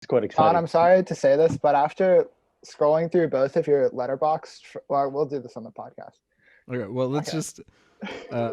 It's quite John, exciting. I'm sorry to say this, but after scrolling through both of your letterbox, well, we'll do this on the podcast. Okay, well, let's Okay. just. Uh,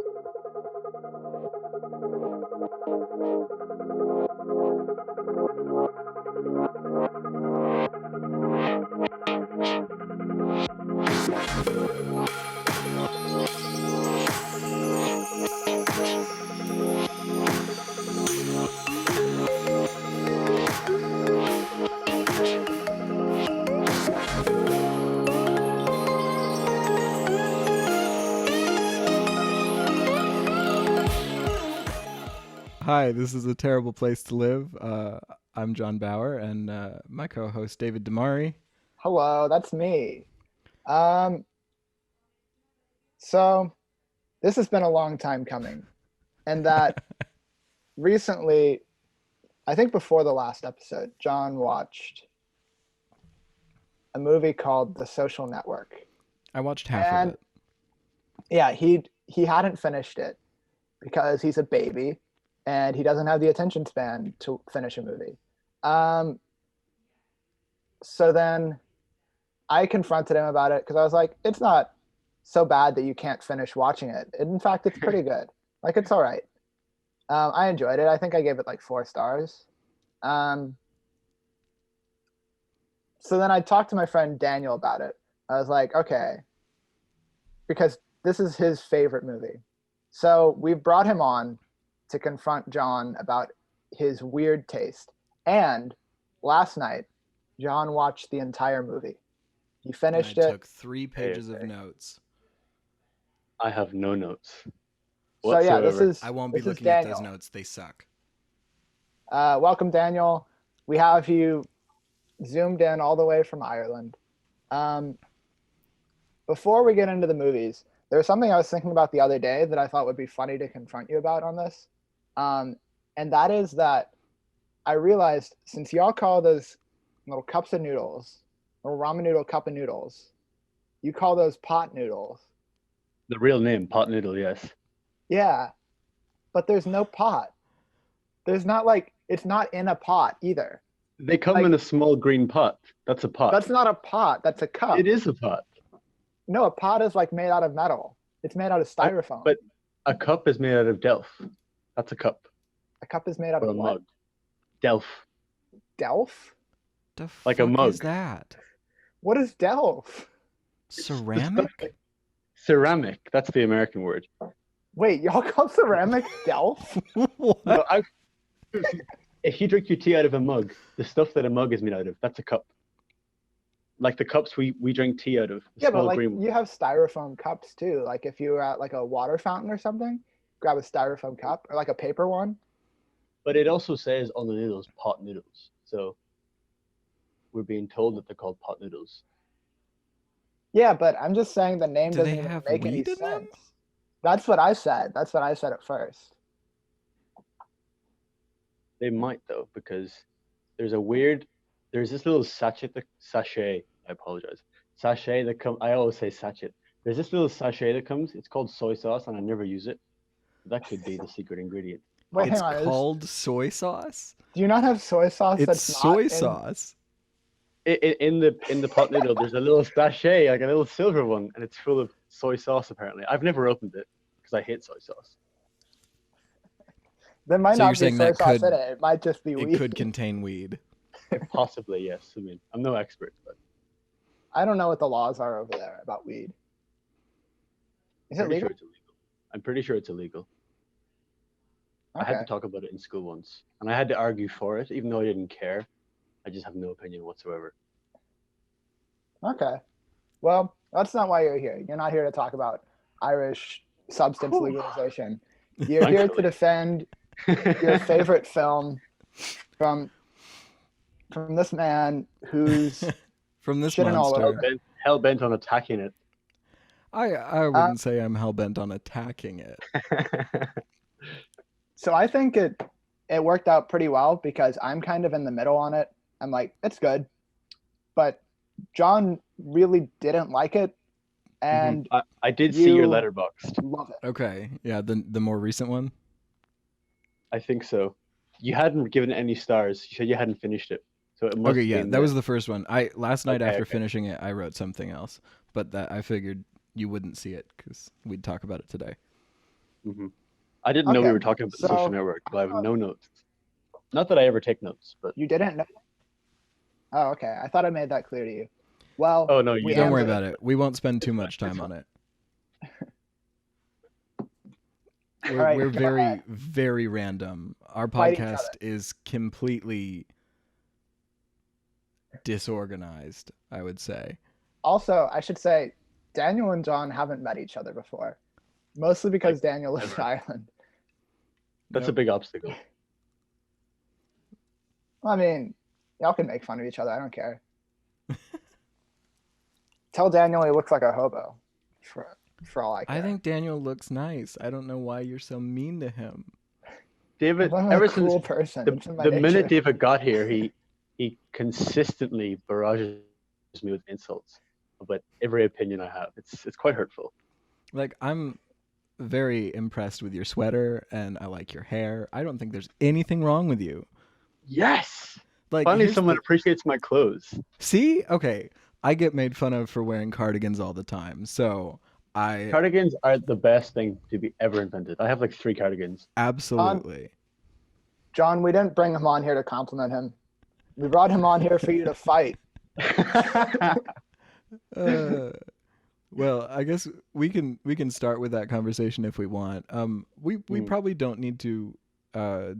Hi, this is A Terrible Place to Live. I'm John Bauer, and my co-host David Damari. Hello, that's me. Um, so this has been a long time coming, and that recently, I think before the last episode, John watched a movie called The Social Network. I watched half And of it. yeah, he hadn't finished it because he's a baby and he doesn't have the attention span to finish a movie. Um, so then I confronted him about it because I was like, it's not so bad that you can't finish watching it. In fact, it's pretty good. Like, it's all right. I enjoyed it. I think I gave it like 4 stars. Um, so then I talked to my friend Daniel about it. I was like, okay, because this is his favorite movie. So we brought him on to confront John about his weird taste. And last night, John watched the entire movie. He And finished I it. took 3 pages of notes. I have no notes So yeah, whatsoever. I won't be this is looking at those Daniel. notes. They suck. Welcome, Daniel. We have you zoomed in all the way from Ireland. Um, Before we get into the movies, there's something I was thinking about the other day that I thought would be funny to confront you about on this. And that is that I realized since y'all call those little cups of noodles, little ramen noodle cup of noodles, you call those pot noodles. The real name, pot noodle, yes. Yeah, but there's no pot. There's not like, it's not in a pot either. They come Like- in a small green pot. That's a pot. That's not a pot, that's a cup. It is a pot. No, a pot is like made out of metal. It's made out of styrofoam. But a cup is made out of delf. That's a cup. A cup is made out Or of a what? mug. Delf. Delf? The Like a fuck mug. is that? What is delf? Ceramic? Ceramic. That's the American word. Wait, y'all call ceramic delf? What? No, if you drink your tea out of a mug, the stuff that a mug is made out of, that's a cup. Like the cups we drink tea out of. The Yeah, but small like green ones. you have styrofoam cups too. Like if you were at like a water fountain or something, grab a styrofoam cup or like a paper one. But it also says on the noodles, pot noodles. So we're being told that they're called pot noodles. Yeah, but I'm just saying the name Do doesn't they even have make any weed in sense. them? That's what I said. That's what I said at first. They might though, because there's this little sachet. I apologize. Sachet that comes. I always say sachet. There's this little sachet that comes. It's called soy sauce, and I never use it. That could be the secret ingredient. Wait, It's hang on. called soy sauce? Do you not have soy sauce It's that's not soy in- sauce. In the pot noodle, there's a little sachet, like a little silver one, and it's full of soy sauce. Apparently, I've never opened it because I hate soy sauce. There might So you're not be saying soy that sauce could- in it. It might just be It weed. could contain weed. Possibly, yes. I mean, I'm no expert, but I don't know what the laws are over there about weed. Is it pretty legal? sure it's illegal. I'm pretty sure it's illegal. I had Okay. to talk about it in school once, and I had to argue for it, even though I didn't care. I just have no opinion whatsoever. Okay. Well, that's not why you're here. You're not here to talk about Irish substance Whew. legalization. You're here to Thankfully. defend your favorite film from this man who's From this Shitting all monster. over. Hell bent on attacking it. I wouldn't say I'm hell-bent on attacking it. so I think it worked out pretty well because I'm kind of in the middle on it. I'm like, it's good. But John really didn't like it and I did see your You- letterboxd. love it. Okay, yeah, the more recent one. I think so. You hadn't given it any stars. You said you hadn't finished it. So it must Okay, yeah, be that was the first one. Last night Okay, after okay. finishing it, I wrote something else, but that I figured you wouldn't see it because we'd talk about it today. I didn't know we Okay, were talking about the social so network, but I have no notes. Not that I ever take notes, but you didn't know? Oh, okay. I thought I made that clear to you. Well, oh no, you we Don't worry didn't. about it. We won't spend too much time It's on it. All right, We're go very, ahead. very random. Our Fight each podcast other. is completely disorganized, I would say. Also, I should say, Daniel and John haven't met each other before, mostly because Daniel lives in Ireland. That's a big obstacle. I mean, y'all can make fun of each other. I don't care. Tell Daniel he looks like a hobo, for all I care. I think Daniel looks nice. I don't know why you're so mean to him. David, I'm ever a since cool person. It's in my the nature. minute David got here, he consistently barrages me with insults about every opinion I have. It's quite hurtful. Like, I'm very impressed with your sweater, and I like your hair. I don't think there's anything wrong with you. Yes. Like, Finally, here's someone the- appreciates my clothes. See? Okay. I get made fun of for wearing cardigans all the time. So Cardigans are the best thing to be ever invented. I have like 3 cardigans. absolutely. John, we didn't bring him on here to compliment him. We brought him on here for you to fight. Well, I guess we can start with that conversation if we want. We probably don't need to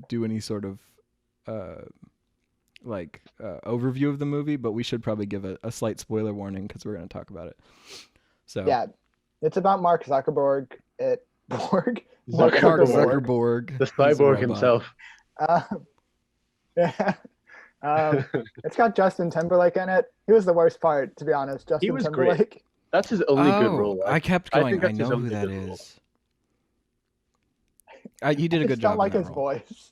do any sort of overview of the movie, but we should probably give a slight spoiler warning because we're going to talk about it. So Yeah, it's about Mark Zuckerberg. Mark Zuckerberg. Zuckerberg, The he's a cyborg robot. himself. Yeah. It's got Justin Timberlake in it. He was the worst part, to be honest. Justin was great. Timberlake. That's his only good role. I kept I going. think I that's his know who only that good role. is. He did a I good just don't job like in his that role. voice.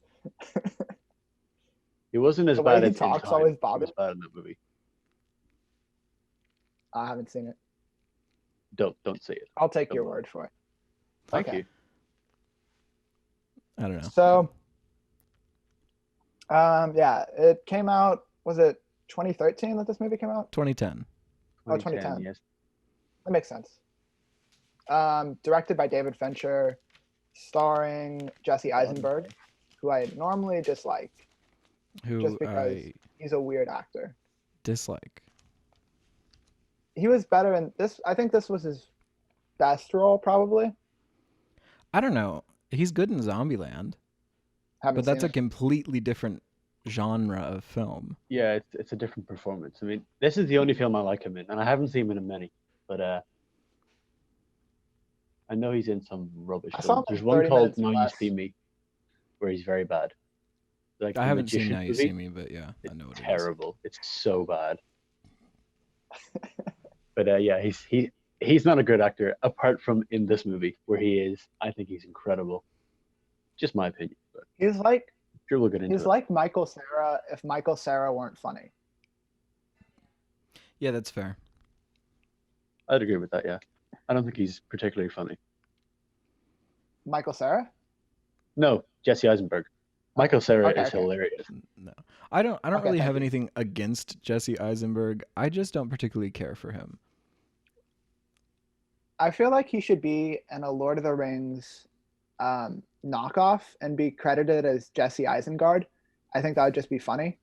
He wasn't as The way bad he as talks in always Time. bothers He was bad in that movie. I haven't seen it. Don't say it. I'll take your Come on. word for it. Thank Okay. you. I don't know. So, yeah, it came out. Was it 2013 that this movie came out? 2010. Oh, 2010. Yes. That makes sense. Directed by David Fincher, starring Jesse Eisenberg, who I normally dislike Who just because I he's a weird actor. dislike. He was better in this. I think this was his best role, probably. I don't know. He's good in Zombieland, Haven't but that's seen a completely different genre of film. Yeah, it's a different performance. I mean, this is the only film I like him in, and I haven't seen him in many, but I know he's in some rubbish I saw him films. There's in one 30 called Minutes or Now You Less. See Me, where he's very bad. Like I the haven't seen Magician Now You movie. See Me, but yeah, I know what it is. Terrible. It's so bad. But yeah, he's not a good actor apart from in this movie where he is. I think he's incredible. Just my opinion, but He's like sure we'll get into he's it. like Michael Cera if Michael Cera weren't funny. Yeah, that's fair. I'd agree with that. Yeah, I don't think he's particularly funny. Michael Cera? No, Jesse Eisenberg. Michael Cera Okay, is okay. hilarious. No, I don't Okay, really thank have you. anything against Jesse Eisenberg. I just don't particularly care for him. I feel like he should be in a Lord of the Rings knockoff and be credited as Jesse Isengard. I think that would just be funny.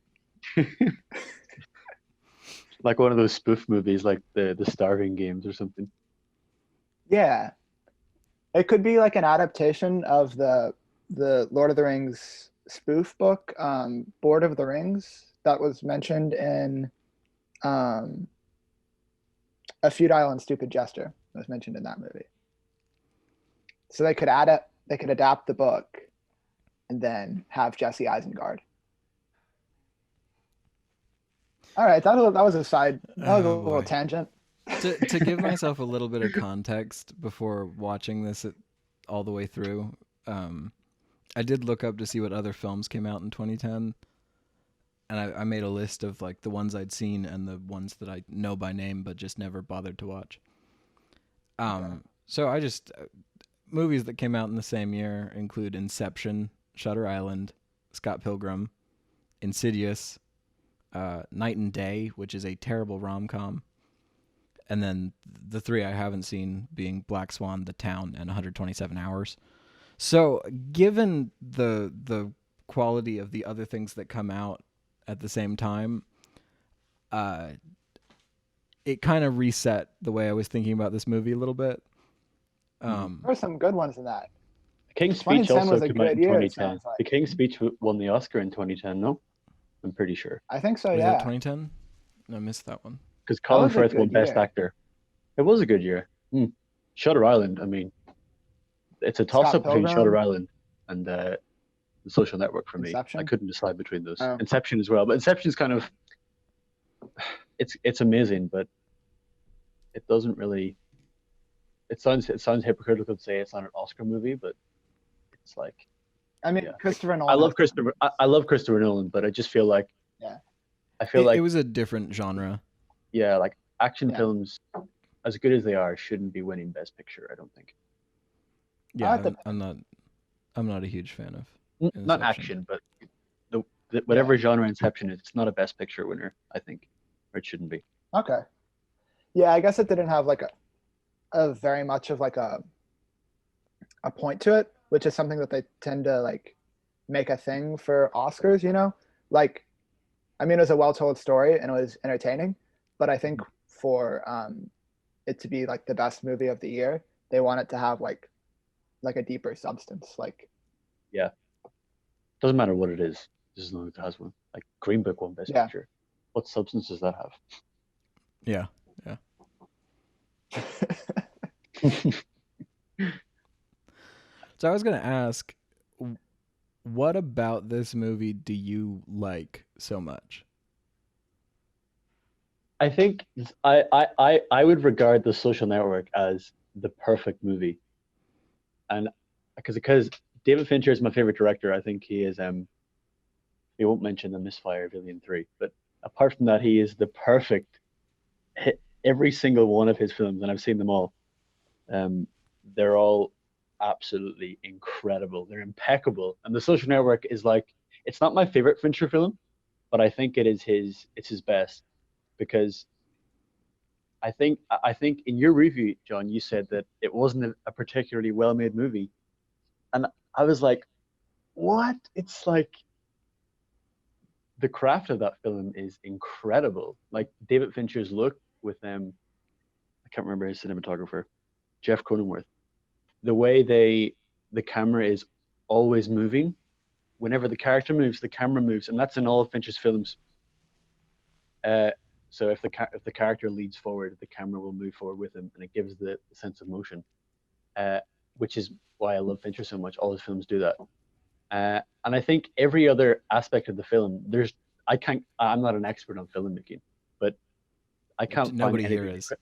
Like one of those spoof movies, like the Starving Games or something. Yeah. It could be like an adaptation of the Lord of the Rings spoof book, Board of the Rings, that was mentioned in A Futile and Stupid Gesture. That was mentioned in that movie. So they could adapt the book and then have Jesse Isengard. All right, that was a side. That was a Oh, little boy. tangent. To give myself a little bit of context before watching this all the way through, I did look up to see what other films came out in 2010, and I made a list of like the ones I'd seen and the ones that I know by name but just never bothered to watch. So I just movies that came out in the same year include Inception, Shutter Island, Scott Pilgrim, Insidious, Night and Day, which is a terrible rom-com, and then the three I haven't seen being Black Swan, The Town, and 127 Hours. So, given the quality of the other things that come out at the same time, it kind of reset the way I was thinking about this movie a little bit. There were some good ones in that. The King's Speech 2010 also was a came out in good year, it 2010. sounds like. The King's Speech won the Oscar in 2010, no? I'm pretty sure. I think so, Was yeah. that 2010? I missed that one. Because Colin was a Firth won good Best year. Actor. It was a good year. Shutter Island, I mean, it's a Scott toss-up between Pilgrim. Shutter Island and The Social Network for me. Inception? I couldn't decide between those. Oh. Inception as well, but Inception's kind of, it's amazing, but it doesn't really. It sounds hypocritical to say it's not an Oscar movie, but it's like. I mean, Yeah. Christopher Nolan. I love Christopher Nolan, but I just feel like. Yeah. I feel like It was a different genre. yeah, like action Yeah. films, as good as they are, shouldn't be winning Best Picture. I don't think. Yeah, the- I'm not a huge fan of. Not Inception. action, but whatever genre Inception is, it's not a Best Picture winner. I think, or it shouldn't be. Okay. Yeah, I guess it didn't have like a very much of like a point to it, which is something that they tend to like make a thing for Oscars, you know? Like, I mean, it was a well-told story and it was entertaining, but I think for it to be like the best movie of the year, they want it to have like a deeper substance. Like, Doesn't matter what it is, just as long as it has one. Like Green Book won Best Yeah. Picture. What substance does that have? Yeah. So I was gonna ask, what about this movie do you like so much? I think I would regard The Social Network as the perfect movie, and because David Fincher is my favorite director. I think he is. We won't mention The Misfire of Alien 3, but apart from that, he is the perfect. Every single one of his films, and I've seen them all. They're all absolutely incredible. They're impeccable, and The Social Network is like, it's not my favorite Fincher film, but I think it's his best, because I think in your review, John, you said that it wasn't a particularly well-made movie, and I was like, what? It's like the craft of that film is incredible. Like David Fincher's look with I can't remember his cinematographer, Jeff Cronenworth. The way the camera is always moving. Whenever the character moves, the camera moves, and that's in all of Fincher's films. So if the character leads forward, the camera will move forward with him, and it gives the sense of motion, which is why I love Fincher so much. All his films do that, and I think every other aspect of the film, I'm not an expert on filmmaking, but I can't. Nobody find here anything is.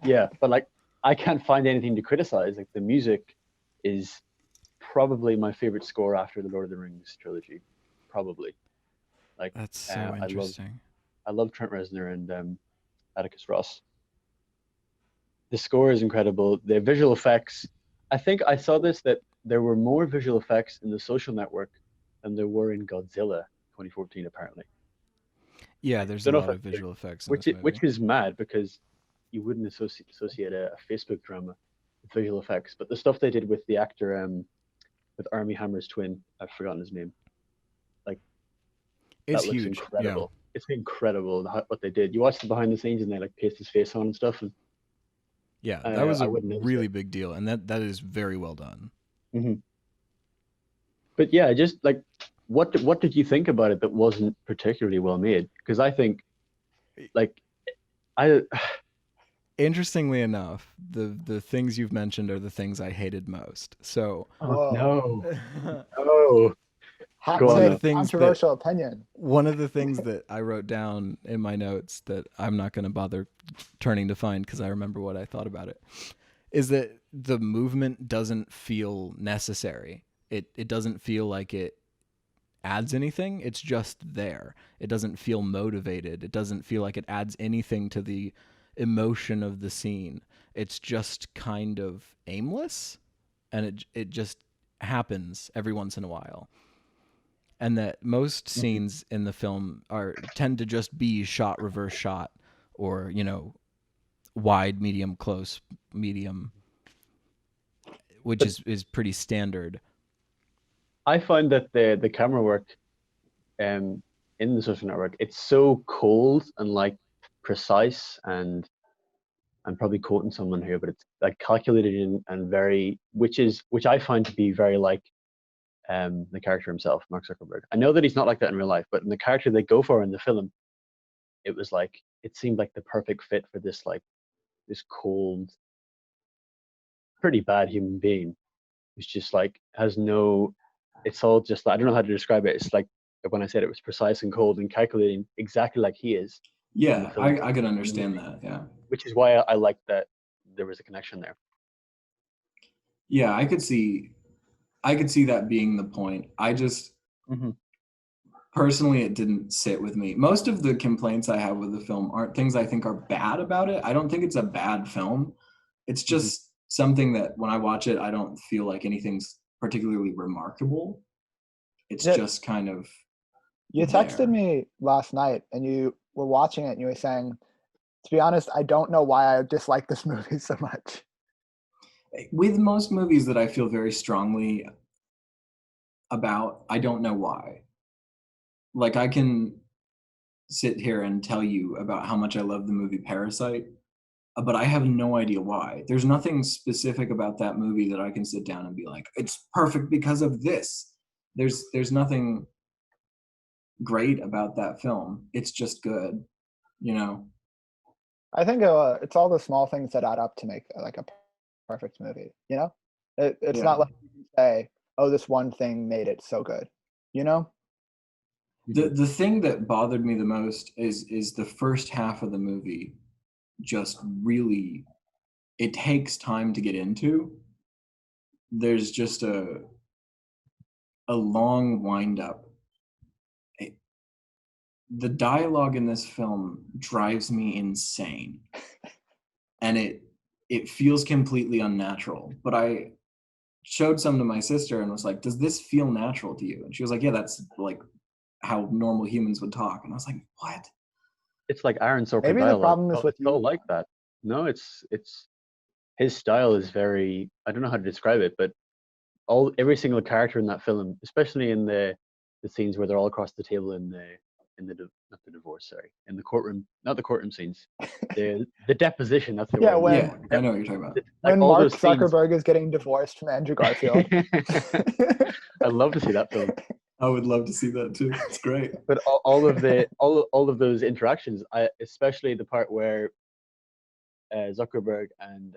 Yeah, but like I can't find anything to criticize. Like the music is probably my favorite score after the Lord of the Rings trilogy, probably. Like That's so interesting. I love Trent Reznor and Atticus Ross. The score is incredible. The visual effects. I think I saw that there were more visual effects in The Social Network than there were in Godzilla 2014, apparently. Yeah, there's a Don't know lot if of visual effects in Which this movie. which is mad, because you wouldn't associate a Facebook drama with visual effects. But the stuff they did with the actor, with Armie Hammer's twin, I've forgotten his name. It's that looks huge. incredible. It's incredible what they did. You watch the behind the scenes and they like paste his face on and stuff. And Yeah, that was I a wouldn't notice really it. big deal, and that is very well done. But yeah, just like what did you think about it that wasn't particularly well made? Because I think, like, Interestingly enough, the things you've mentioned are the things I hated most. So no, oh, hot Go on, take, though. Things that- controversial opinion. one of the things that I wrote down in my notes that I'm not going to bother turning to find because I remember what I thought about it, is that the movement doesn't feel necessary. It doesn't feel like it adds anything. It's just there. It doesn't feel motivated. It doesn't feel like it adds anything to the emotion of the scene. It's just kind of aimless, and it just happens every once in a while. and that most scenes in the film tend to just be shot, reverse shot, or wide, medium, close, medium, which is pretty standard. I find that the camera work in the Social Network, it's so cold and like precise, and I'm probably quoting someone here, but it's like calculated and very, which I find to be very like the character himself, Mark Zuckerberg. I know that he's not like that in real life, but in the character they go for in the film, it seemed like the perfect fit for this cold, pretty bad human being who's just like has no. It's all just I don't know how to describe it. It's like when I said it was precise and cold and calculating exactly like he is. Yeah, I can understand that. Yeah, which is why I like that there was a connection there. Yeah, I could see that being the point. I just personally, it didn't sit with me. Most of the complaints I have with the film aren't things I think are bad about it. I don't think it's a bad film. It's just something that when I watch it, I don't feel like anything's particularly remarkable. It's just kind of. You texted me last night and you were watching it and you were saying, to be honest, I don't know why I dislike this movie so much. With most movies that I feel very strongly about, I don't know why. Like, I can sit here and tell you about how much I love the movie Parasite, but I have no idea why. There's nothing specific about that movie that I can sit down and be like, it's perfect because of this. There's nothing great about that film. It's just good, I think it's all the small things that add up to make like a perfect movie. It's not like you can say, oh, this one thing made it so good. The thing that bothered me the most is the first half of the movie. Just really, it takes time to get into. There's just a long wind up. The dialogue in this film drives me insane, and it feels completely unnatural. But I showed some to my sister and was like, does this feel natural to you? And she was like, yeah, that's like how normal humans would talk. And I was like, what? It's like Aaron Sorkin Maybe dialogue. The problem is with you. Like that. No, it's his style is very, I don't know how to describe it, but every single character in that film, especially in the scenes where they're all across the table in the not the divorce, sorry, in the courtroom, not the courtroom scenes, the deposition. That's the word. Yeah, I know what you're talking about. When Mark Zuckerberg is getting divorced from Andrew Garfield. I'd love to see that film. I would love to see that too. It's great. But all of those interactions, especially the part where Zuckerberg and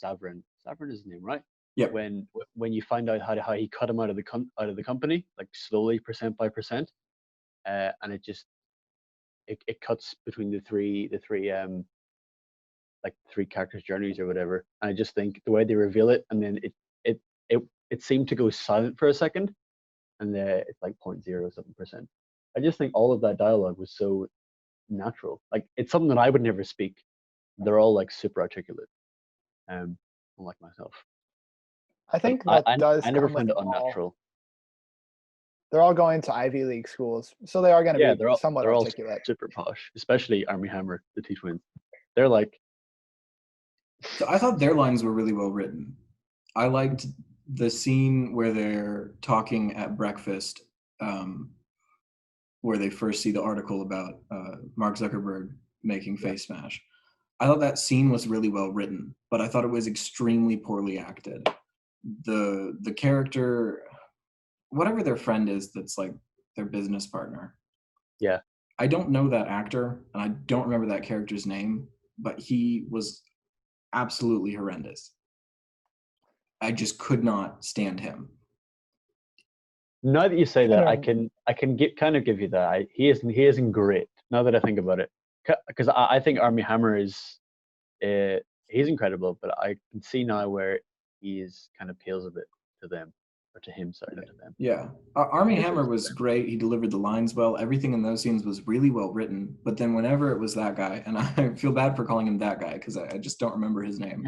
Savrin is his name, right? Yeah. When you find out how he cut him out of the company, like slowly, percent by percent, and it cuts between the three like three characters' journeys or whatever. And I just think the way they reveal it, and then it seemed to go silent for a second, and it's like 0.07%. I just think all of that dialogue was so natural. Like, it's something that I would never speak. They're all like super articulate, unlike myself. I think I never find it unnatural. They're all going to Ivy League schools, so they are going to be somewhat articulate. All super posh, especially Armie Hammer, the two twins. They're like. So I thought their lines were really well written. I liked the scene where they're talking at breakfast, where they first see the article about Mark Zuckerberg making Face Smash. I thought that scene was really well written, but I thought it was extremely poorly acted. The character, whatever their friend is, that's like their business partner. Yeah. I don't know that actor, and I don't remember that character's name, but he was absolutely horrendous. I just could not stand him. Now that you say that, I can give you that. He isn't great. Now that I think about it, because I think Armie Hammer is, he's incredible, but I can see now where he is kind of pales a bit to them, or to him, sorry, not to them. Yeah, Armie Hammer was great. He delivered the lines well. Everything in those scenes was really well written. But then whenever it was that guy, and I feel bad for calling him that guy because I just don't remember his name.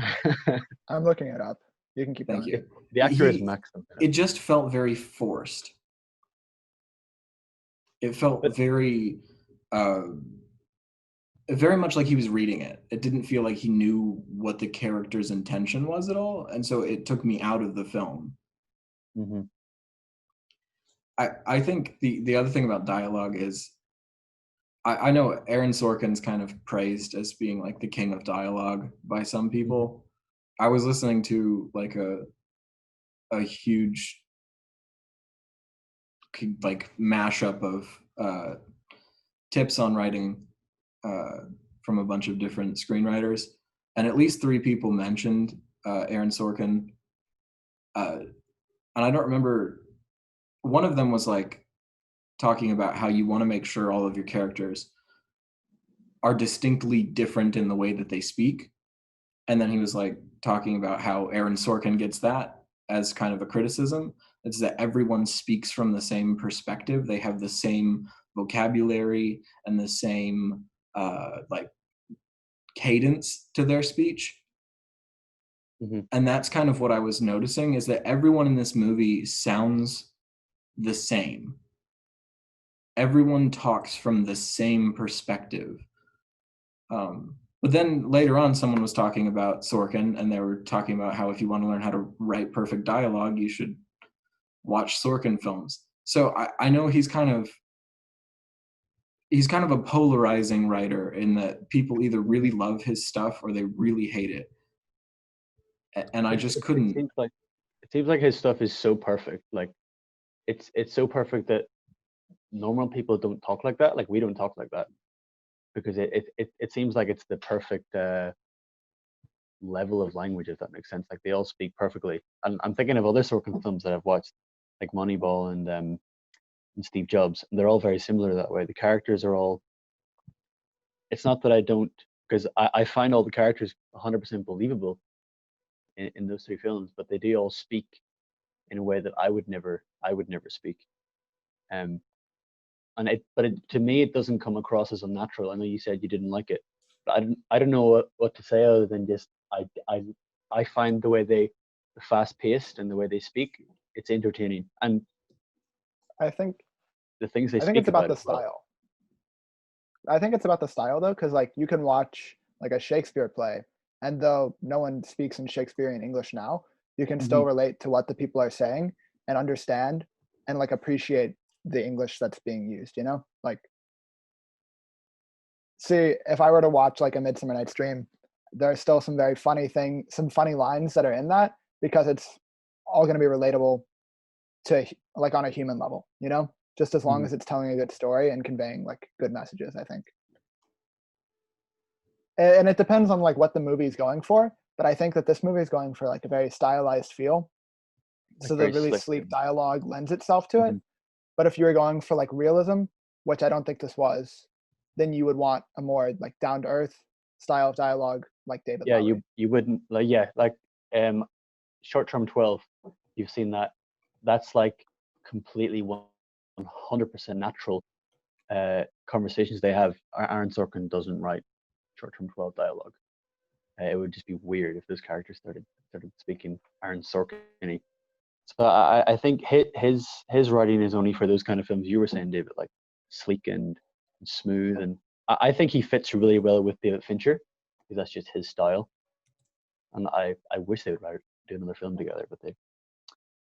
I'm looking it up. You can keep Thank going. you. The actor is Max. It just felt very forced. It felt very much like he was reading it. It didn't feel like he knew what the character's intention was at all, and so it took me out of the film. Mm-hmm. I think the other thing about dialogue is I know Aaron Sorkin's kind of praised as being like the king of dialogue by some people. I was listening to like a huge like mashup of tips on writing from a bunch of different screenwriters, and at least 3 people mentioned Aaron Sorkin, and I don't remember. One of them was like talking about how you want to make sure all of your characters are distinctly different in the way that they speak, and then he was like talking about how Aaron Sorkin gets that as kind of a criticism. It's that everyone speaks from the same perspective. They have the same vocabulary and the same like cadence to their speech. Mm-hmm. And that's kind of what I was noticing, is that everyone in this movie sounds the same. Everyone talks from the same perspective. But then later on, someone was talking about Sorkin, and they were talking about how if you want to learn how to write perfect dialogue, you should watch Sorkin films. So I know he's kind of a polarizing writer in that people either really love his stuff or they really hate it. And I just couldn't. It seems like his stuff is so perfect. Like it's so perfect that normal people don't talk like that. Like we don't talk like that because it seems like it's the perfect level of language, if that makes sense. Like they all speak perfectly. And I'm thinking of other Sorkin films that I've watched, like Moneyball and Steve Jobs, and they're all very similar that way. The characters are all. It's not that I don't, because I find all the characters 100% believable in those 3 films, but they do all speak in a way that I would never speak. Um, to me, it doesn't come across as unnatural. I know you said you didn't like it, but I don't know what to say other than just I find the way the fast paced and the way they speak, it's entertaining, and I think the things they I think speak it's about about the as well. style. I think it's about the style though, because like you can watch like a Shakespeare play, and though no one speaks in Shakespearean English now, you can still relate to what the people are saying and understand and like appreciate the English that's being used, you know? Like see, if I were to watch like a Midsummer Night's Dream, there's still some some funny lines that are in that because it's all going to be relatable to like on a human level, you know? Just as long as it's telling a good story and conveying like good messages, I think. And it depends on like what the movie is going for, but I think that this movie is going for like a very stylized feel. Like So the very really slick. sleek dialogue lends itself to it. But if you were going for like realism, which I don't think this was, then you would want a more like down to earth style of dialogue like David Yeah, Lowery. you wouldn't like Short Term 12. You've seen that. That's like completely 100% natural conversations they have. Aaron Sorkin doesn't write Short Term 12 dialogue. It would just be weird if this character started speaking Aaron Sorkin. So I think his writing is only for those kind of films you were saying, David, like sleek and smooth, and I think he fits really well with David Fincher because that's just his style. And I wish they would do another film together, but I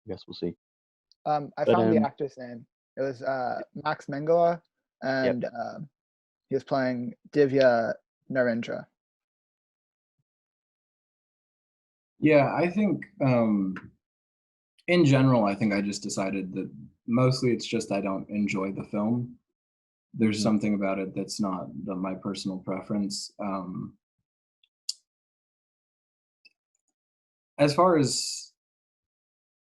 guess we'll see. I found the actor's name. It was Max Minghella, and he was playing Divya Narendra. Yeah, I think in general, I think I just decided that mostly it's just I don't enjoy the film. There's something about it that's not my personal preference. As far as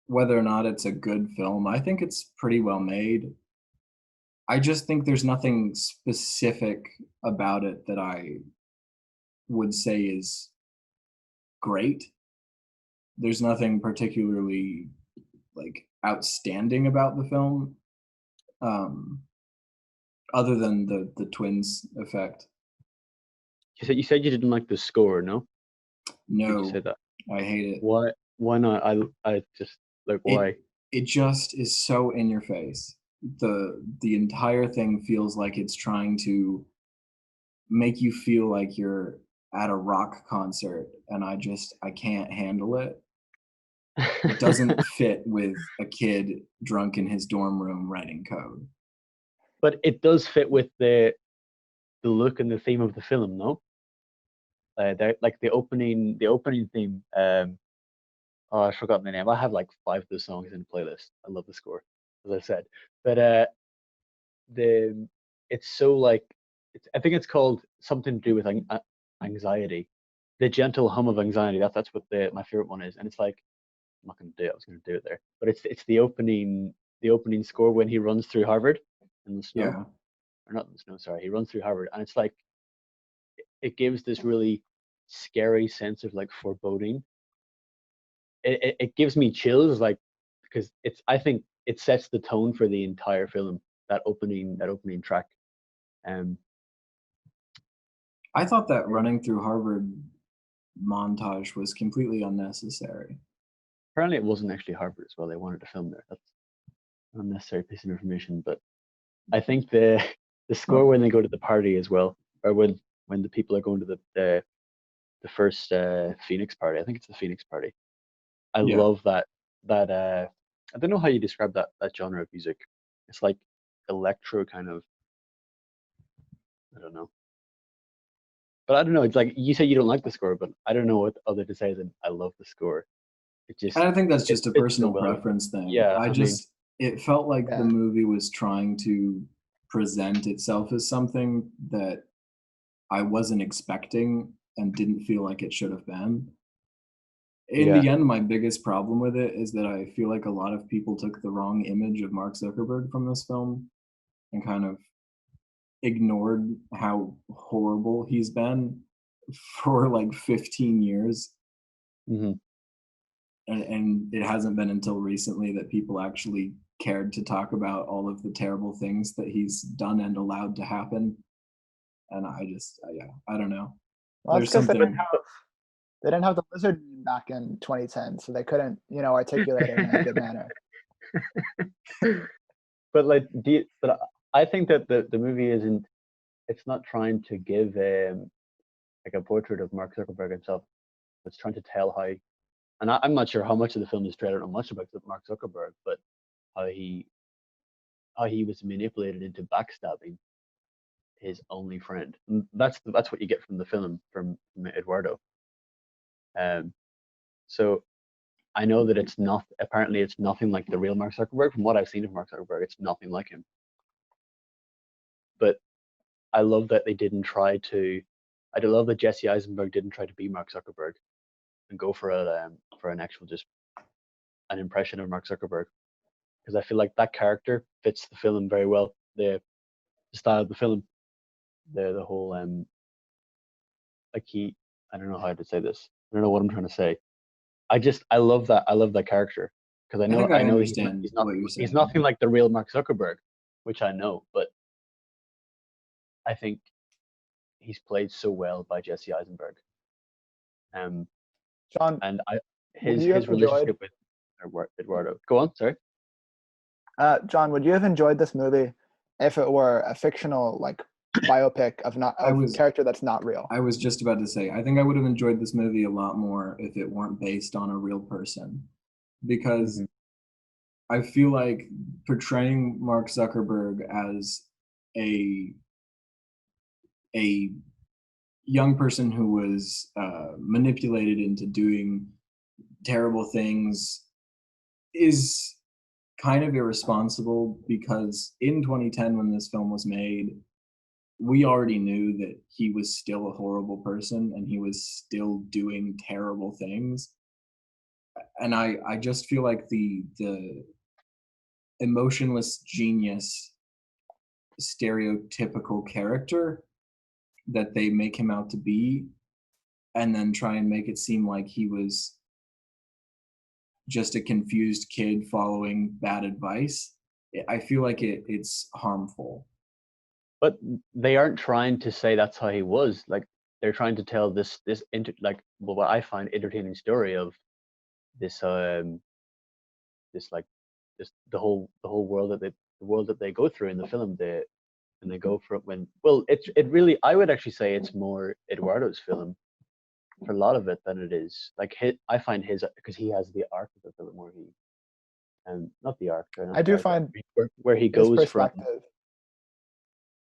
whether or not it's a good film, I think it's pretty well made. I just think there's nothing specific about it that I would say is great. There's nothing particularly like outstanding about the film, other than the twins effect. You said you didn't like the score, no? No, did you say that? I hate it. Why not? I just like why? It just is so in your face. the entire thing feels like it's trying to make you feel like you're at a rock concert, and I can't handle it. It doesn't fit with a kid drunk in his dorm room writing code. But it does fit with the look and the theme of the film, no? Like the opening theme. Oh, I've forgotten the name. I have like 5 of the songs in the playlist. I love the score, as I said. But the it's so like I think it's called something to do with anxiety. The gentle hum of anxiety. That's what my favorite one is. And it's like I'm not gonna do it. I was gonna do it there, but it's the opening score when he runs through Harvard in the snow, Yeah. or not in the snow. Sorry, he runs through Harvard, and it's like it gives this really scary sense of like foreboding. It gives me chills, like because I think it sets the tone for the entire film. That opening track. I thought that running through Harvard montage was completely unnecessary. Apparently, it wasn't actually Harvard as well. They wanted to film there. That's an unnecessary piece of information. But I think the score when they go to the party as well, or when the people are going to the first Phoenix party. I think it's the Phoenix party. I Yeah. love that I don't know how you describe that genre of music. It's like electro kind of. I don't know. But I don't know. It's like you say you don't like the score, but I don't know what other to say than I love the score. It just. And I think that's just a fits so personal well. preference thing. Yeah, It felt like Yeah. the movie was trying to present itself as something that I wasn't expecting and didn't feel like it should have been. In the end, my biggest problem with it is that I feel like a lot of people took the wrong image of Mark Zuckerberg from this film and kind of ignored how horrible he's been for like 15 years. hmm And it hasn't been until recently that people actually cared to talk about all of the terrible things that he's done and allowed to happen. And I don't know. Well, There's it's because something. they didn't have the lizard meme back in 2010, so they couldn't, articulate it in a good manner. But like, but I think that the movie isn't. It's not trying to give like a portrait of Mark Zuckerberg himself. It's trying to tell how, and I'm not sure how much of the film is straight. I don't know much about Mark Zuckerberg, but how he was manipulated into backstabbing his only friend. And that's what you get from the film from Eduardo. So I know that it's not. Apparently, it's nothing like the real Mark Zuckerberg. From what I've seen of Mark Zuckerberg, it's nothing like him. But I love that they didn't try to. I love that Jesse Eisenberg didn't try to be Mark Zuckerberg and go for an actual just an impression of Mark Zuckerberg, because I feel like that character fits the film very well. The style of the film, the whole like I don't know how to say this. I don't know what I'm trying to say. I love that. I love that character because I know understand he's not what you're saying. he's nothing like the real Mark Zuckerberg, which I know, but I think he's played so well by Jesse Eisenberg. John, And would you have his relationship with Eduardo. Go on, sorry. John, would you have enjoyed this movie if it were a fictional like biopic of a character that's not real? I was just about to say, I think I would have enjoyed this movie a lot more if it weren't based on a real person, because I feel like portraying Mark Zuckerberg as a young person who was manipulated into doing terrible things is kind of irresponsible, because in 2010, when this film was made, we already knew that he was still a horrible person and he was still doing terrible things. And I just feel like the emotionless genius stereotypical character that they make him out to be, and then try and make it seem like he was just a confused kid following bad advice, I feel like it's harmful. But they aren't trying to say that's how he was. Like, they're trying to tell what I find entertaining story of this the whole world that the world that they go through in the film. And they go for it it really, I would actually say it's more Eduardo's film for a lot of it than it is like I find his, because he has the arc of the film where he, and not the arc, I do find where he his goes from. perspective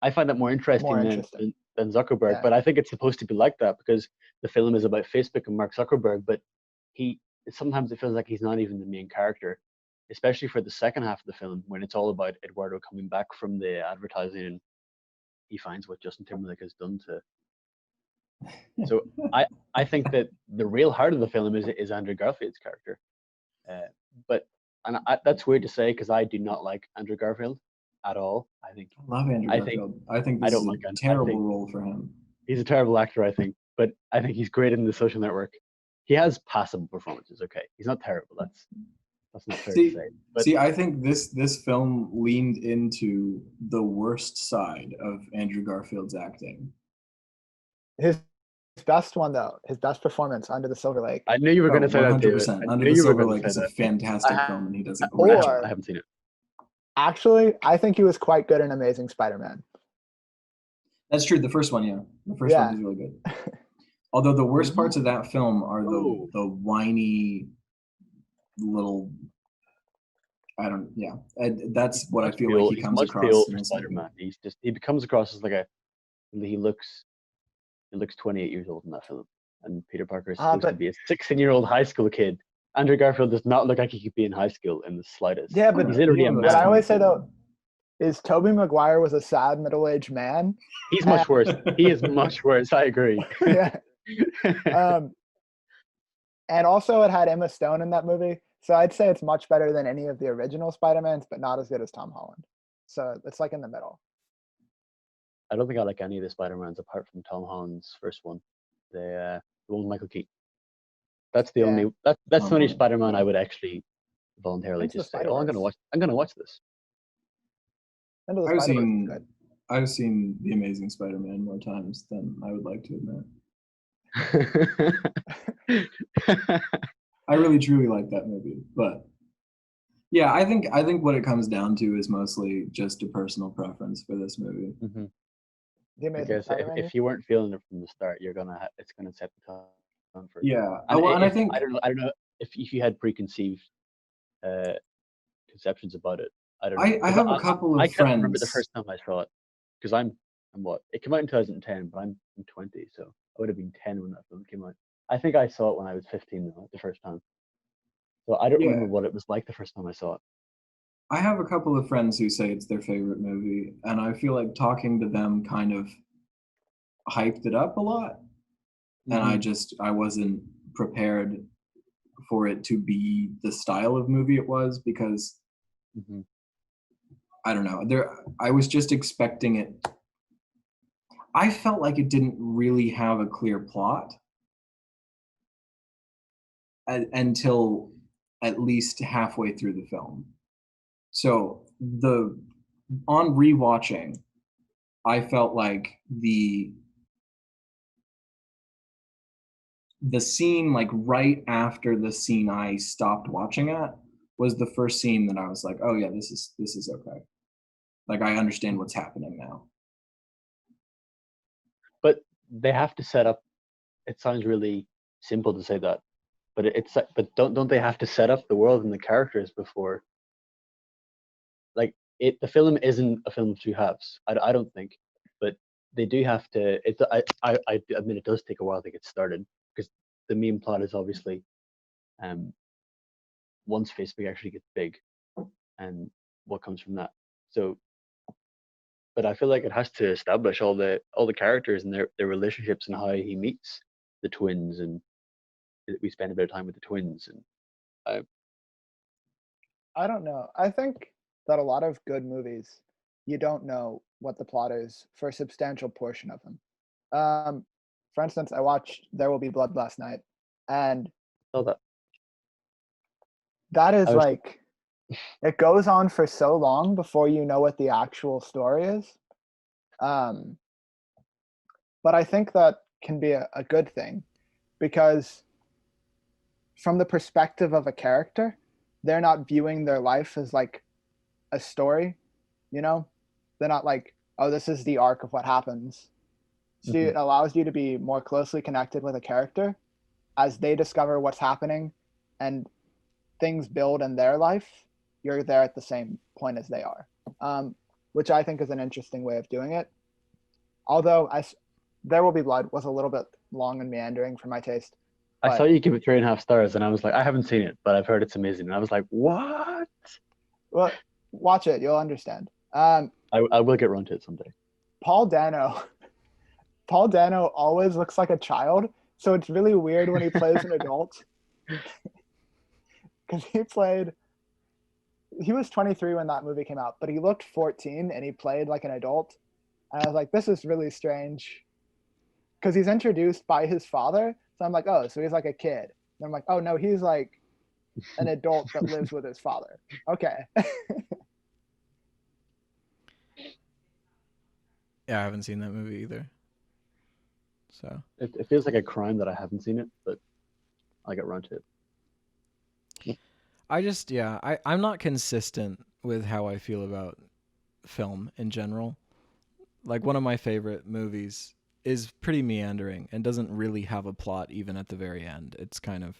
I find that more interesting, than Zuckerberg, Yeah. but I think it's supposed to be like that because the film is about Facebook and Mark Zuckerberg, but sometimes it feels like he's not even the main character, especially for the second half of the film when it's all about Eduardo coming back from the advertising and he finds what Justin Timberlake has done to. So I think that the real heart of the film is Andrew Garfield's character, that's weird to say because I do not like Andrew Garfield at all. I love Andrew Garfield. I think this is a terrible role for him. He's a terrible actor, I think, but I think he's great in The Social Network. He has passable performances. Okay, he's not terrible. That's not fair to say. But I think this film leaned into the worst side of Andrew Garfield's acting. His best one, though, his best performance, Under the Silver Lake. I knew you were going to say 100%. That, David. Under the Silver Lake is a fantastic film, and he does a great job. I haven't seen it. Actually, I think he was quite good in Amazing Spider-Man. That's true. The first one, yeah. The first one is really good. Although the worst parts of that film are the whiny little. That's what I feel like he comes across in Spider-Man. He comes across as like he looks 28 years old in that film, and Peter Parker is supposed to be a 16-year-old high school kid. Andrew Garfield does not look like he could be in high school in the slightest. Yeah, but he's literally a man. But I always say though, is Tobey Maguire was a sad middle-aged man. He's much worse. He is much worse. I agree. Yeah. And also it had Emma Stone in that movie, so I'd say it's much better than any of the original Spider-Mans, but not as good as Tom Holland. So it's like in the middle. I don't think I like any of the Spider-Mans apart from Tom Holland's first one, the one with Michael Keaton. That's the only that's the only Spider-Man I would actually voluntarily just say, "Oh, I'm gonna watch this." I've seen The Amazing Spider-Man more times than I would like to admit. I really truly like that movie, but yeah, I think what it comes down to is mostly just a personal preference for this movie. Mm-hmm. Because if you weren't feeling it from the start, it's gonna set the tone for you. Yeah, and I think I don't know if you had preconceived conceptions about it. I don't know. I have a couple of friends. I can't remember the first time I saw it because I'm what? It came out in 2010, but I'm 20, so I would have been 10 when that film came out. I think I saw it when I was 15 though, the first time. So I don't remember what it was like the first time I saw it. I have a couple of friends who say it's their favorite movie, and I feel like talking to them kind of hyped it up a lot. And I wasn't prepared for it to be the style of movie it was because I don't know. I was just expecting it. I felt like it didn't really have a clear plot until at least halfway through the film. So on rewatching, I felt like the scene, like right after the scene I stopped watching at, was the first scene that I was like, oh yeah, this is okay. Like I understand what's happening now. But they have to set up. It sounds really simple to say that, but don't they have to set up the world and the characters before? Like the film isn't a film of two halves. I don't think, but they do have to. I admit it does take a while to get started because the main plot is obviously, once Facebook actually gets big, and what comes from that. So, but I feel like it has to establish all the characters and their relationships and how he meets the twins, and we spend a bit of time with the twins. And I don't know. I think that a lot of good movies, you don't know what the plot is for a substantial portion of them. For instance, I watched There Will Be Blood last night, and that is like, it goes on for so long before you know what the actual story is. But I think that can be a good thing because from the perspective of a character, they're not viewing their life as like a story. you know? They're not like, oh, this is the arc of what happens. So it allows you to be more closely connected with a character as they discover what's happening and things build in their life. You're there at the same point as they are, which I think is an interesting way of doing it. Although There Will Be Blood was a little bit long and meandering for my taste. I saw you give it 3.5 stars, and I was like, I haven't seen it, but I've heard it's amazing. And I was like, what? Well, watch it, you'll understand. I will get around to it someday. Paul Dano always looks like a child, so it's really weird when he plays an adult. Because he was 23 when that movie came out, but he looked 14 and he played like an adult. And I was like, this is really strange. Because he's introduced by his father. So I'm like, oh, so he's like a kid. And I'm like, oh no, he's like an adult that lives with his father. Okay. Yeah, I haven't seen that movie either. So it feels like a crime that I haven't seen it, but I'll get around to it. I'm not consistent with how I feel about film in general. Like, one of my favorite movies is pretty meandering and doesn't really have a plot even at the very end. It's kind of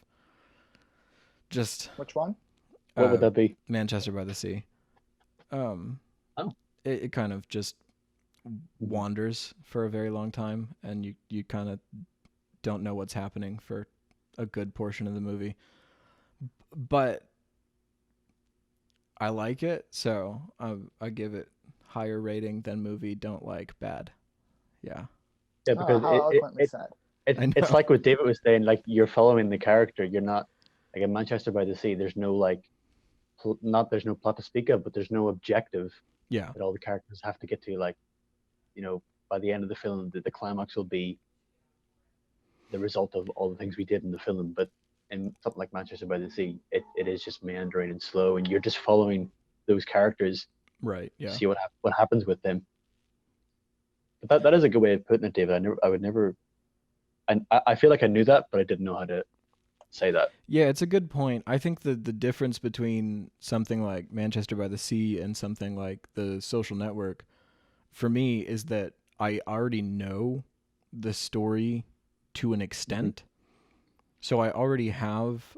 just... Which one? What would that be? Manchester by the Sea. It kind of just wanders for a very long time, and you kind of don't know what's happening for a good portion of the movie. But I like it, so I give it higher rating than movie don't like bad. Yeah. Yeah, because it's like what David was saying, like, you're following the character. You're not like in Manchester by the Sea. There's no there's no plot to speak of, but there's no objective. Yeah. That all the characters have to get to. Like, by the end of the film, the climax will be the result of all the things we did in the film. But in something like Manchester by the Sea, it is just meandering and slow, and you're just following those characters. Right. Yeah. See what happens with them. But that is a good way of putting it, David. I feel like I knew that, but I didn't know how to say that. Yeah, it's a good point. I think the difference between something like Manchester by the Sea and something like The Social Network, for me, is that I already know the story to an extent. So I already have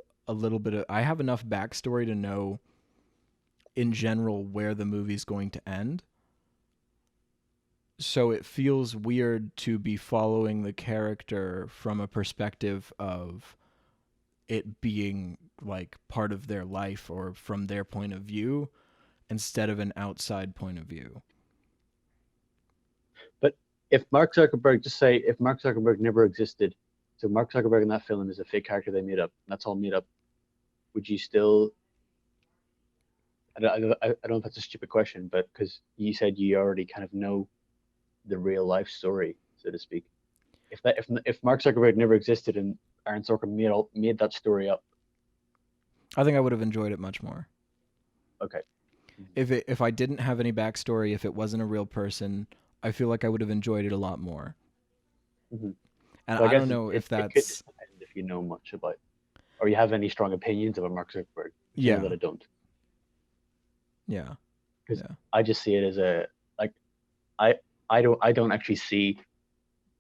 I have enough backstory to know in general where the movie's going to end. So it feels weird to be following the character from a perspective of it being like part of their life or from their point of view instead of an outside point of view. But if Mark Zuckerberg never existed, so Mark Zuckerberg in that film is a fake character they made up, and that's all made up, would you still... I don't know if that's a stupid question, but because you said you already kind of know the real life story, so to speak. If Mark Zuckerberg never existed and Aaron Sorkin made that story up, I think I would have enjoyed it much more. Okay. If I didn't have any backstory, if it wasn't a real person, I feel like I would have enjoyed it a lot more. Mm-hmm. And I don't know if that's... It could depend if you know much about, or you have any strong opinions about Mark Zuckerberg. Yeah. That I don't. Yeah. Because I just see it as I don't actually see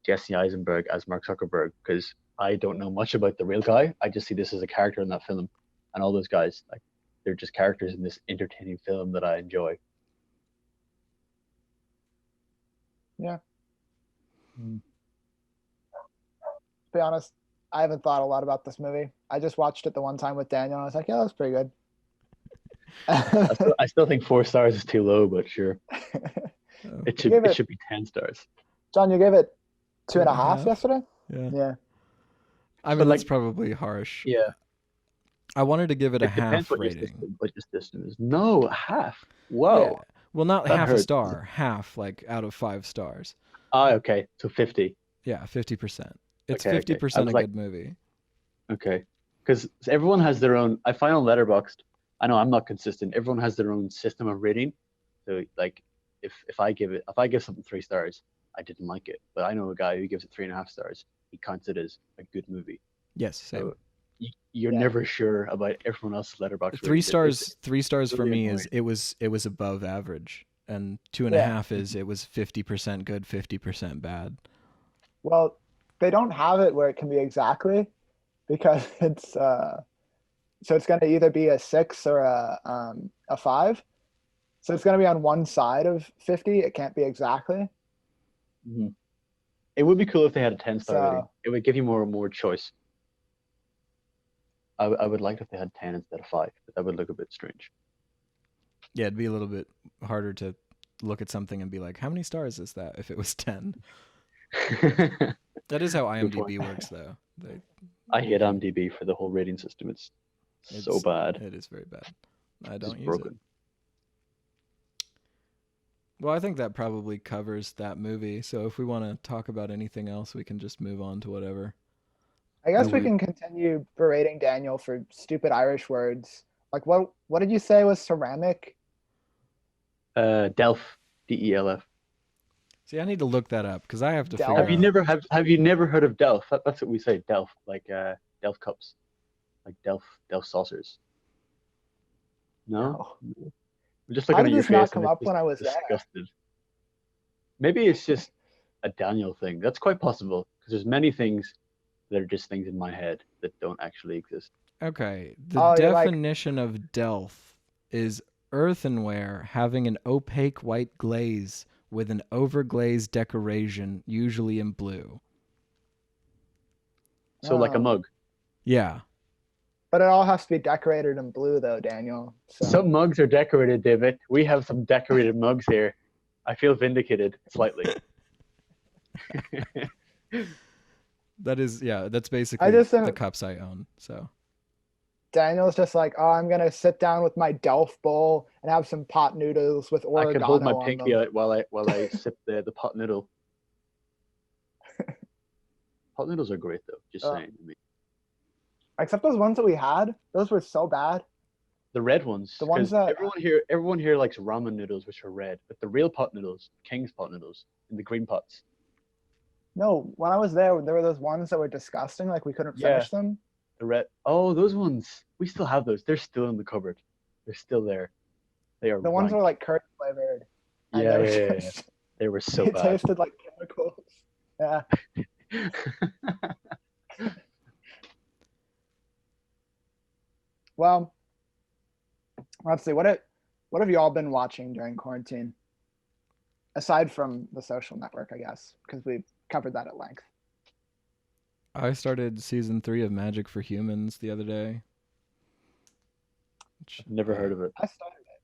Jesse Eisenberg as Mark Zuckerberg, because I don't know much about the real guy. I just see this as a character in that film, and all those guys, like, they're just characters in this entertaining film that I enjoy. Yeah. To be honest, I haven't thought a lot about this movie. I just watched it the one time with Daniel, and I was like, yeah, that's pretty good. I still think 4 stars is too low, but sure. It should be 10 stars. John, you gave it 2.5 yesterday? Yeah. I mean, that's probably harsh. Yeah. I wanted to give it a half rating. What your system is. No, half. Whoa. Yeah. Well, not half a star. Half, like, out of 5 stars. Okay. So 50. Yeah, 50%. It's 50% a good movie. Okay. Because everyone has their own... I find on Letterboxd, I know I'm not consistent. Everyone has their own system of rating. So, like, if I give something 3 stars, I didn't like it. But I know a guy who gives it 3.5 stars. He counts it as a good movie. Yes, same. So you're never sure about everyone else's Letterboxd. 3 stars. 3 stars for me is it was above average. and 2.5 is it was 50% good, 50% bad. Well, they don't have it where it can be exactly, because it's so it's going to either be a 6 or a 5. So it's going to be on one side of 50. It can't be exactly. Mm-hmm. It would be cool if they had a 10-star rating. So It would give you more choice. I would like if they had 10 instead of 5, but that would look a bit strange. Yeah, it'd be a little bit harder to look at something and be like, how many stars is that if it was 10? That is how IMDb works, though. I hate IMDb for the whole rating system. It's so bad. It is very bad. I don't use broken. it. Well, I think that probably covers that movie. So if we want to talk about anything else, we can just move on to whatever. I guess we can continue berating Daniel for stupid Irish words. Like what did you say was ceramic? Delf, DELF. See, I need to look that up because I have to Delf. figure out. Have you never heard of Delf? That's what we say, Delf, like Delf cups, like Delf saucers. No. I'm just looking at your face. How did this not come up when I was disgusted. there? Maybe it's just a Daniel thing. That's quite possible because there's many things that are just things in my head that don't actually exist. Okay, the definition of Delf is earthenware having an opaque white glaze with an overglazed decoration, usually in blue. So like a mug. Yeah. But it all has to be decorated in blue, though, Daniel. So. Some mugs are decorated, David. We have some decorated mugs here. I feel vindicated slightly. That's basically the cups I own. So Daniel's just like, oh, I'm gonna sit down with my Delf bowl and have some pot noodles with oregano. I can hold my pinky out while I sip the pot noodle. Pot noodles are great though. Just saying. I mean, except those ones that we had, those were so bad. The red ones. The ones that everyone here likes ramen noodles, which are red, but the real pot noodles, King's pot noodles, in the green pots. No, when I was there were those ones that were disgusting. Like we couldn't finish them. The red. Oh, those ones. We still have those. They're still in the cupboard. They're still there. They are. The ones that were like curry flavored. Yeah. They were so bad. It tasted like chemicals. Yeah. Well, let's see. What have you all been watching during quarantine? Aside from The Social Network, I guess, because we covered that at length. I started season 3 of Magic for Humans the other day. Never heard of it. I started it.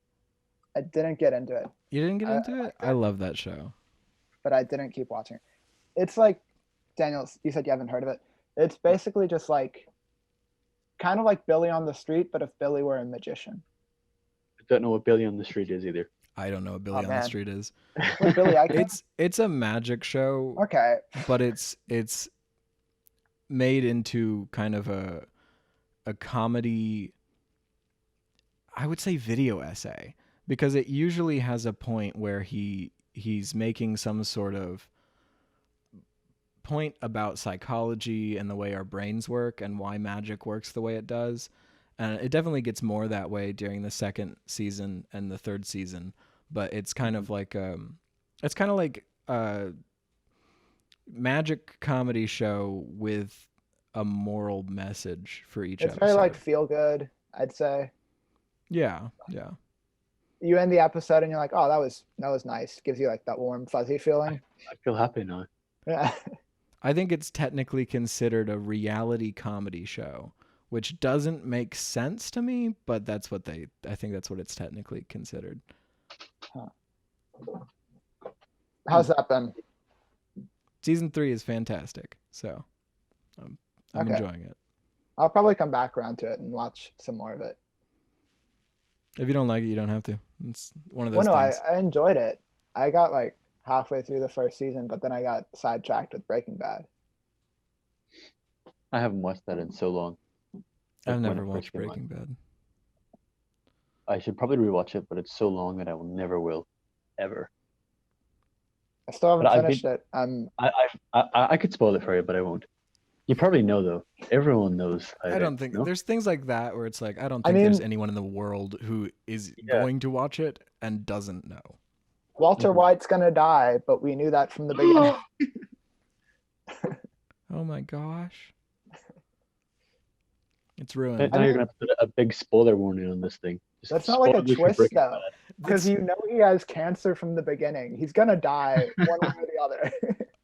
I didn't get into it. You didn't get into it? I love that show. But I didn't keep watching it. It's like, Daniel, you said you haven't heard of it. It's basically just like, kind of like Billy on the Street, but if Billy were a magician. I don't know what Billy on the Street is either. I don't know what Billy on the Street is. Wait, Billy, it's a magic show. Okay. But it's made into kind of a comedy, I would say video essay, because it usually has a point where he's making some sort of point about psychology and the way our brains work and why magic works the way it does. And it definitely gets more that way during the second season and the third season, but it's kind of like a magic comedy show with a moral message for each episode. It's very like feel good, I'd say. Yeah. You end the episode and you're like, oh, that was nice. Gives you like that warm, fuzzy feeling. I feel happy now. Yeah. I think it's technically considered a reality comedy show, which doesn't make sense to me, but I think that's what it's technically considered. Huh. How's that been? Season 3 is fantastic, so I'm enjoying it. I'll probably come back around to it and watch some more of it. If you don't like it, you don't have to. It's one of those things. I enjoyed it. I got like halfway through the first season, but then I got sidetracked with Breaking Bad. I haven't watched that in so long. I've never watched Breaking Bad. I should probably rewatch it, but it's so long that I will never will, ever. I still haven't finished it. I could spoil it for you, but I won't. You probably know though. Everyone knows. I don't think there's things like that where it's like I don't think there's anyone in the world who is going to watch it and doesn't know. Walter White's gonna die, but we knew that from the beginning. Oh my gosh. It's ruined. Now you're gonna have to put a big spoiler warning on this thing. Just That's not like a spoilers for twist Breaking though, Bad. because you know he has cancer from the beginning. He's gonna die one way or the other.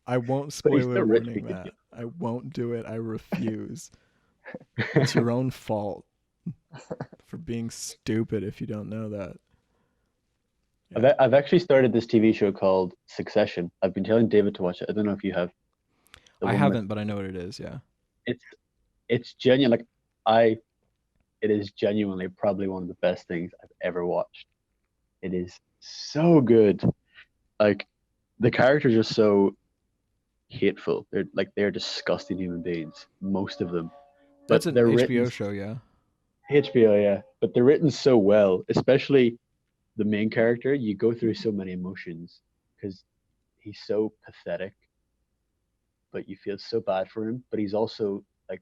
I won't But he's spoiler still rich, warning we can that. I won't do it. I refuse. It's your own fault for being stupid if you don't know that. Yeah. I've actually started this TV show called Succession. I've been telling David to watch it. I don't know if you have. I haven't, but I know what it is. Yeah. It's genuine. Like it is genuinely probably one of the best things I've ever watched. It is so good. Like the characters are so hateful. They're disgusting human beings, most of them. But That's an they're HBO written, show, yeah. HBO, yeah. But they're written so well, especially the main character. You go through so many emotions because he's so pathetic, but you feel so bad for him. But he's also like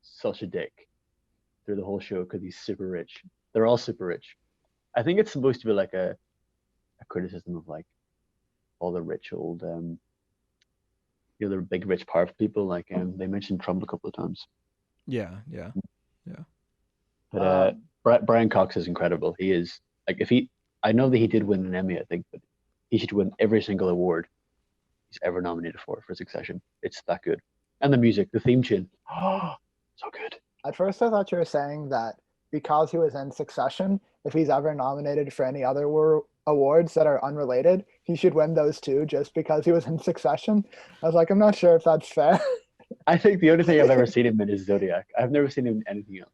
such a dick through the whole show because he's super rich. They're all super rich. I think it's supposed to be like a criticism of like all the rich old the big rich powerful people. Like they mentioned Trump a couple of times. Yeah. But Brian Cox is incredible. He is like I know that he did win an Emmy, I think, but he should win every single award he's ever nominated for Succession. It's that good. And the music, the theme tune, so good. At first, I thought you were saying that because he was in Succession, if he's ever nominated for any other awards that are unrelated, he should win those too, just because he was in Succession. I was like, I'm not sure if that's fair. I think the only thing I've ever seen him in is Zodiac. I've never seen him in anything else.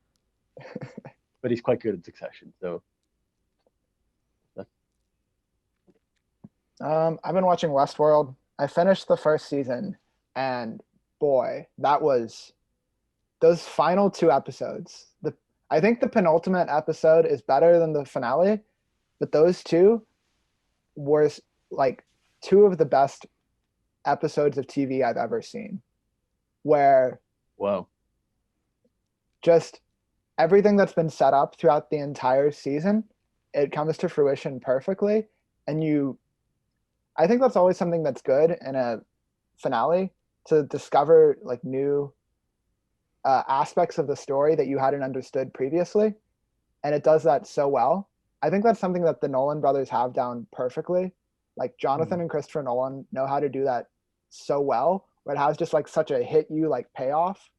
But he's quite good in Succession, so. I've been watching Westworld. I finished the first season, and boy, those final 2 episodes. I think the penultimate episode is better than the finale, but those 2 were like 2 of the best episodes of TV I've ever seen. Where wow, just everything that's been set up throughout the entire season, it comes to fruition perfectly, and I think that's always something that's good in a finale, to discover like new aspects of the story that you hadn't understood previously, and it does that so well. I think that's something that the Nolan brothers have down perfectly. Like Jonathan and Christopher Nolan know how to do that so well, where it has just like such a hit you like payoff,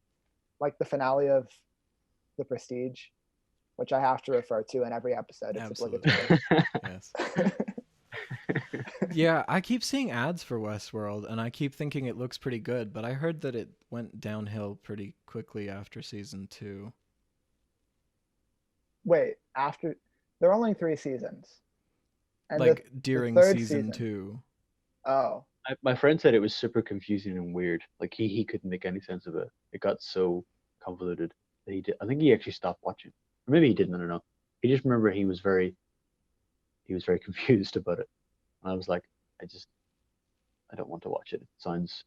like the finale of The Prestige, which I have to refer to in every episode. It's Absolutely. obligatory. Yes. Yeah, I keep seeing ads for Westworld, and I keep thinking it looks pretty good, but I heard that it went downhill pretty quickly after season 2. Wait, there are only 3 seasons. And Like the during third season 2. Oh, my friend said it was super confusing and weird. Like he couldn't make any sense of it. It got so convoluted that he did. I think he actually stopped watching, or maybe he didn't. I don't know. He just remember he was very confused about it. And I was like, I don't want to watch it. It sounds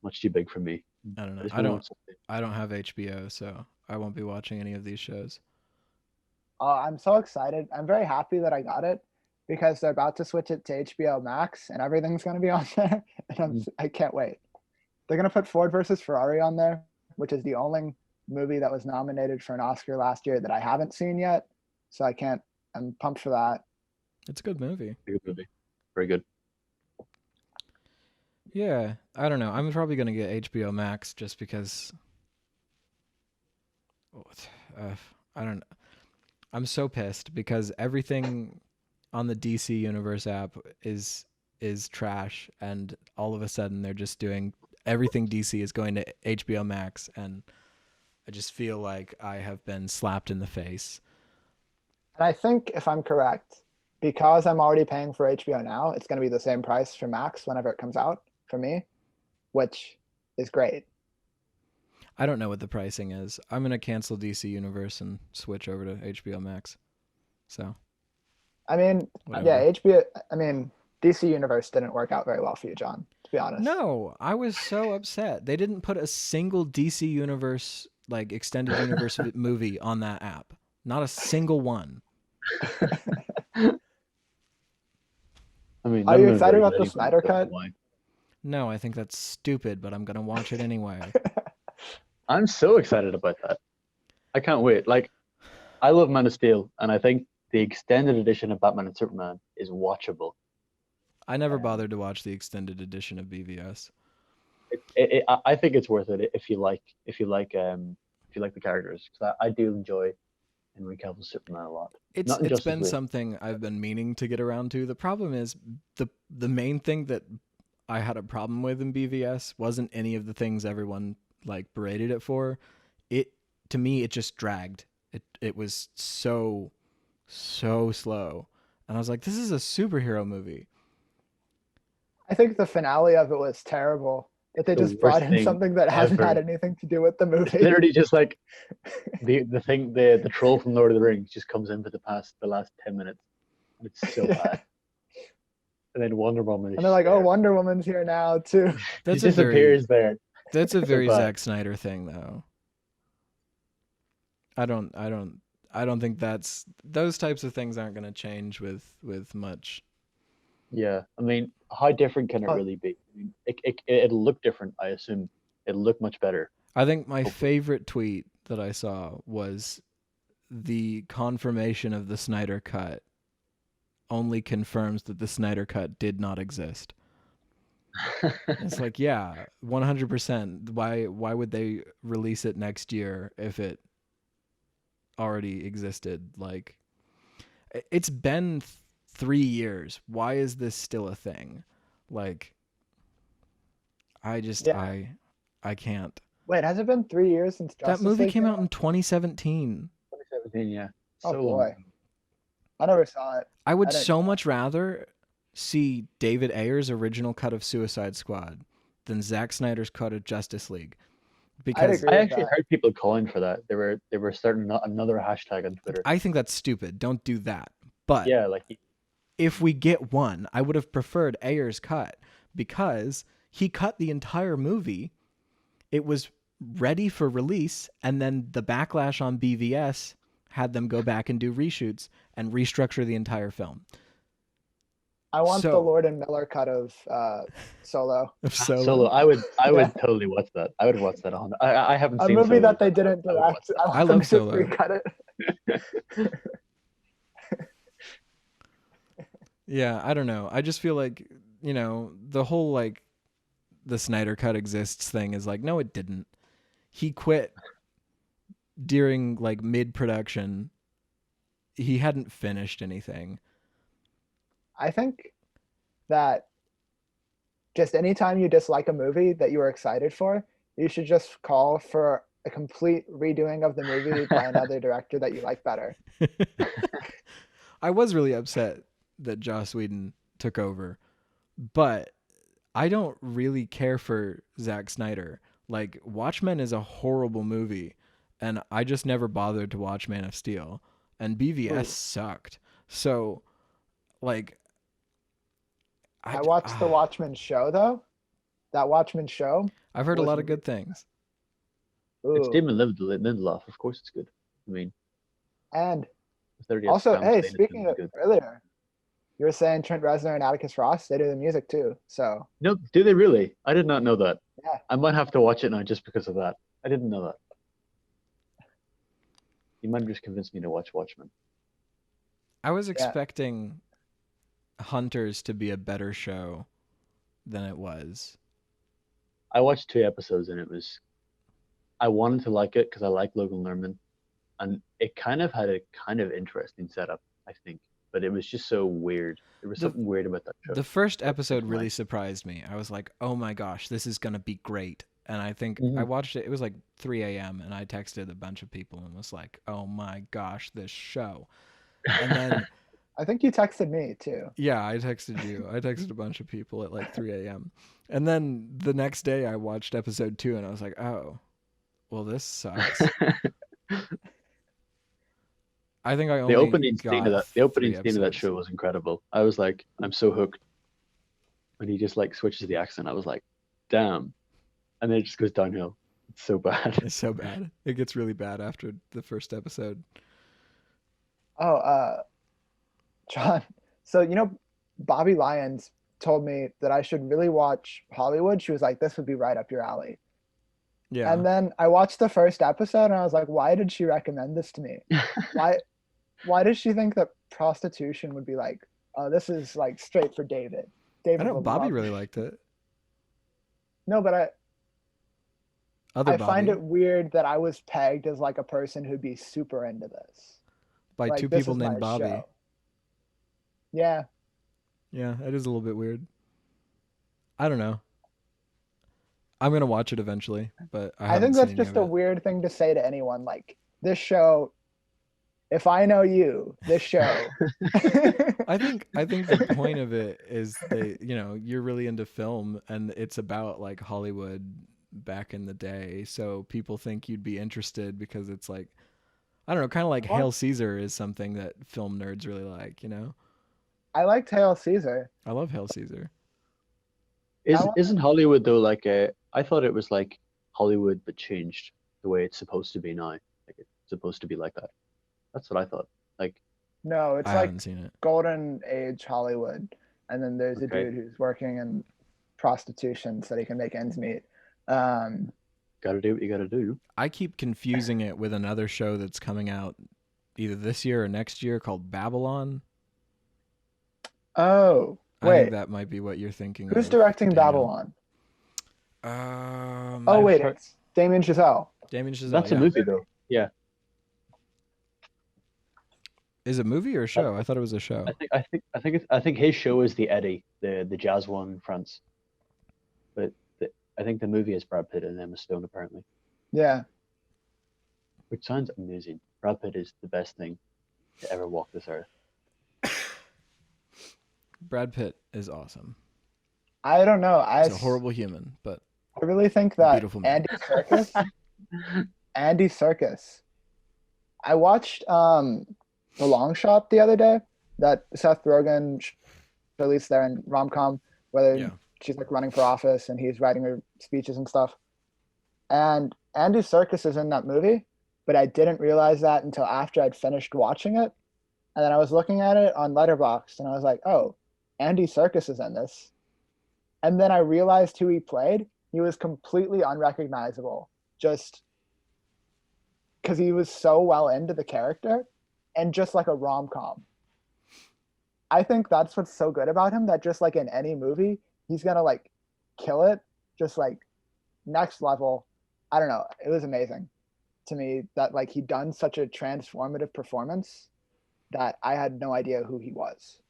much too big for me. I don't know. just I wanna don't watch something. I don't have HBO, so I won't be watching any of these shows. I'm so excited. I'm very happy that I got it, because they're about to switch it to HBO Max and everything's going to be on there. And I can't wait. They're going to put Ford versus Ferrari on there, which is the only movie that was nominated for an Oscar last year that I haven't seen yet. So I'm pumped for that. It's a good movie. Very good movie. Very good. Yeah, I don't know. I'm probably going to get HBO Max just because I don't know. I'm so pissed because everything on the DC Universe app is trash, and all of a sudden they're just doing everything DC is going to HBO Max, and I just feel like I have been slapped in the face. And I think, if I'm correct, because I'm already paying for HBO now, it's going to be the same price for Max whenever it comes out for me, which is great. I don't know what the pricing is. I'm going to cancel DC Universe and switch over to HBO Max. So, I mean, whatever. DC Universe didn't work out very well for you, John, to be honest. No, I was so upset. They didn't put a single DC Universe, like extended universe movie on that app. Not a single one. I mean, Are none you of them excited very about the good, Snyder so Cut? why? No, I think that's stupid, but I'm gonna watch it anyway. I'm so excited about that. I can't wait. Like, I love Man of Steel, and I think the extended edition of Batman and Superman is watchable. I never bothered to watch the extended edition of BVS. I think it's worth it if you like the characters, because I do enjoy Henry Cavill's Superman a lot. Not in It's Justice been League. something I've been meaning to get around to. The problem is the main thing that I had a problem with in BVS wasn't any of the things everyone like berated it for. It to me it just dragged. It was so slow. And I was like, this is a superhero movie. I think the finale of it was terrible. That they The just brought worst in thing something that hasn't ever. had anything to do with the It's movie. literally just like the troll from Lord of the Rings just comes in for the last 10 minutes, and it's so Yeah. bad. And then Wonder Woman is And they're like, there. "Oh, Wonder Woman's here now too." That's She a very disappears there. that's a So very bad. Zack Snyder thing though. I don't think those types of things aren't going to change with much. Yeah, I mean, how different can it really be? I mean, it'll look different, I assume. It'll look much better. I think my Hopefully. favorite tweet that I saw was the confirmation of the Snyder Cut only confirms that the Snyder Cut did not exist. It's like, yeah, 100%. Why would they release it next year if it already existed? Like, it's been 3 years. Why is this still a thing? Like, I just Yeah. I can't. Wait, has it been 3 years since Justice That movie League came out in 2017. 2017, yeah. Oh, So long boy. ago. I never saw it. I would I didn't so know. much rather see David Ayer's original cut of Suicide Squad than Zack Snyder's cut of Justice League. Because agree. I with actually that. heard people calling for that. They were starting another hashtag on Twitter. I think that's stupid. Don't do that. But Yeah, like if we get one, I would have preferred Ayer's cut because he cut the entire movie. It was ready for release, and then the backlash on BVS had them go back and do reshoots and restructure the entire film. I want the So- Lord and Miller cut of Solo. Solo. I would totally watch that. I would watch that on. I haven't A seen movie Solo, that they but didn't I would watch direct. that. I want I them love to Solo. recut it. Yeah, I don't know. I just feel like, the whole like the Snyder Cut exists thing is like, no, it didn't. He quit during like mid-production. He hadn't finished anything. I think that just anytime you dislike a movie that you were excited for, you should just call for a complete redoing of the movie by another director that you like better. I was really upset that Joss Whedon took over, but I don't really care for Zack Snyder. Like, Watchmen is a horrible movie, and I just never bothered to watch Man of Steel, and BVS sucked. So, like, I watched the Watchmen show though. That Watchmen show. I've heard a was lot of good things. It's Ooh. Damon Lindelof. Of course, it's good. I mean, And 30 also, Sam hey, Steinitz speaking is of good. earlier, you were saying Trent Reznor and Atticus Ross, they do the music too. So No, do they really? I did not know that. Yeah. I might have to watch it now just because of that. I didn't know that. You might have just convinced me to watch Watchmen. I was expecting Hunters to be a better show than it was. I watched 2 episodes and I wanted to like it because I like Logan Lerman, and it kind of had a kind of interesting setup, I think, but it was just so weird. There was something weird about that show. The first episode really surprised me. I was like, oh my gosh, this is going to be great. And I think I watched it. It was like 3 a.m. and I texted a bunch of people and was like, oh my gosh, this show. And then I think you texted me too. yeah, I texted you. I texted a bunch of people at like 3 a.m. And then the next day I watched episode 2 and I was like, oh, well, this sucks. I think I only the opening scene of got that show was incredible. I was like, I'm so hooked. When he just like switches the accent, I was like, damn. And then it just goes downhill. It's so bad. It's so bad. It gets really bad after the first episode. Oh, John. So Bobby Lyons told me that I should really watch Hollywood. She was like, this would be right up your alley. Yeah. And then I watched the first episode and I was like, why did she recommend this to me? Why does she think that prostitution would be like, oh, this is like straight for David? David I know will Bobby love really it. liked it. No, but Other I Bobby find it weird that I was pegged as like a person who'd be super into this. by Like, two this people is named my Bobby. show. Yeah. Yeah, it is a little bit weird. I don't know. I'm gonna watch it eventually, but I I haven't think seen that's any just of a it. weird thing to say to anyone. Like, this show, if I know you, this show. I think the point of it is you're really into film and it's about like Hollywood back in the day, so people think you'd be interested because it's like, I don't know, kind of like Hail Caesar is something that film nerds really like, you know? I liked Hail Caesar. I love Hail Caesar. Isn't Hollywood though like a? I thought it was like Hollywood but changed the way it's supposed to be now. Like it's supposed to be like that. That's what I thought. Like No, it's I like haven't seen it. golden age Hollywood. And then there's a Okay. dude who's working in prostitution so that he can make ends meet. Um, gotta do what you gotta do. I keep confusing it with another show that's coming out either this year or next year called Babylon. oh, I wait. think that might be what you're thinking Who's of, directing Daniel. Babylon? Oh, Oh, wait. heard- It's Damien Chazelle. Damien Chazelle. That's yeah. a movie though. Yeah, Is it a movie or a show? I thought it was a show. I think his show is the Eddie, the jazz one in France. But I think the movie is Brad Pitt and Emma Stone apparently, Yeah. which sounds amazing. Brad Pitt is the best thing to ever walk this earth. Brad Pitt is awesome. I don't know. He's a horrible human, but I really think that beautiful man. Andy Serkis. I watched The Long Shot the other day that Seth Rogen released there in rom-com where Yeah. she's like running for office and he's writing her speeches and stuff. And Andy Serkis is in that movie, but I didn't realize that until after I'd finished watching it. And then I was looking at it on Letterboxd and I was like, oh, Andy Serkis is in this. And then I realized who he played. He was completely unrecognizable, just because he was so well into the character and just like a rom-com. I think that's what's so good about him, that just like in any movie, he's gonna like kill it, just like next level. I don't know. It was amazing to me that like he'd done such a transformative performance that I had no idea who he was.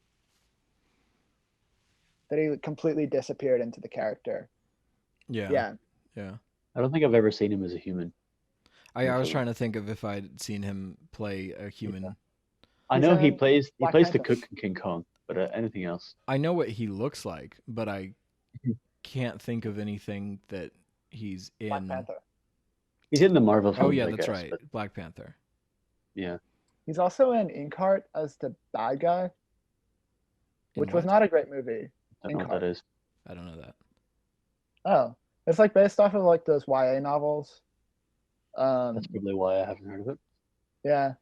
That he completely disappeared into the character. yeah. I don't think I've ever seen him as a human. I was trying to think of if I'd seen him play a human. I He's know he in plays Black the Panther. cook in King Kong, but anything else? I know what he looks like, but I can't think of anything that he's in. Black Panther. He's in the Marvel films. Oh yeah, I that's guess, right. but Black Panther. yeah, He's also in Inkheart as the bad guy, In which was what? not a great movie. I don't know what that is. I don't know that. Oh, it's like based off of like those YA novels. That's probably why I haven't heard of it. Yeah,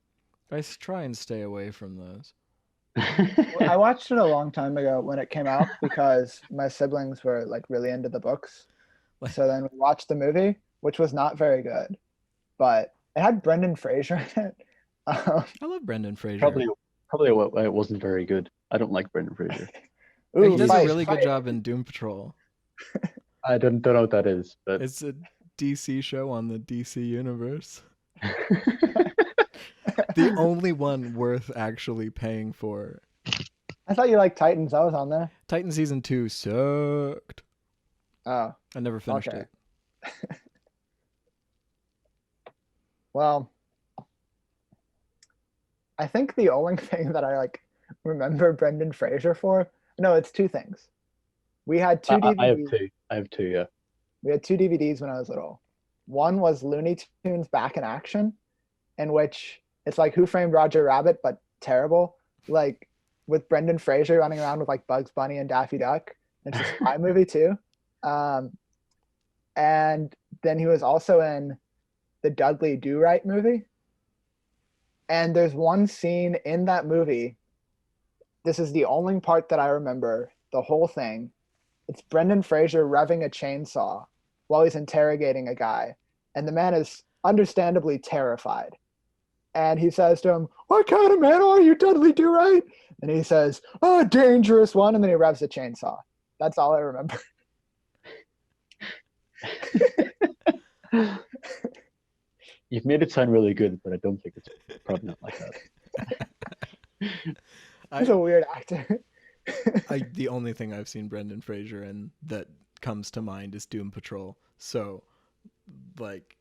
Try and stay away from those. I watched it a long time ago when it came out because my siblings were like really into the books. So then we watched the movie, which was not very good, but it had Brendan Fraser in it. I love Brendan Fraser. Probably why it wasn't very good. I don't like Brendan Fraser. he Ooh, does fight, a really good fight. job in Doom Patrol. I don't know what that is, but It's a DC show on the DC universe. The only one worth actually paying for. I thought you liked Titans. I was on there. Titan season 2 sucked. Oh, I never finished Okay. it. well, I think the only thing that I like remember Brendan Fraser for, no, it's two things. We had two DVDs. I have two. I have two. Yeah. We had two DVDs when I was little. One was Looney Tunes Back in Action, in which it's like Who Framed Roger Rabbit, but terrible. Like with Brendan Fraser running around with like Bugs Bunny and Daffy Duck. It's a spy movie too. And then he was also in the Dudley Do-Right movie. And there's one scene in that movie this is the only part that I remember, the whole thing. It's Brendan Fraser revving a chainsaw while he's interrogating a guy, and the man is understandably terrified. And he says to him, "What kind of man are you, Dudley Do-Right?" And he says, "Oh, dangerous one," and then he revs a chainsaw. That's all I remember. You've made it sound really good, but I don't think it's probably not like that. He's a weird actor. The only thing I've seen Brendan Fraser in that comes to mind is Doom Patrol. So, like,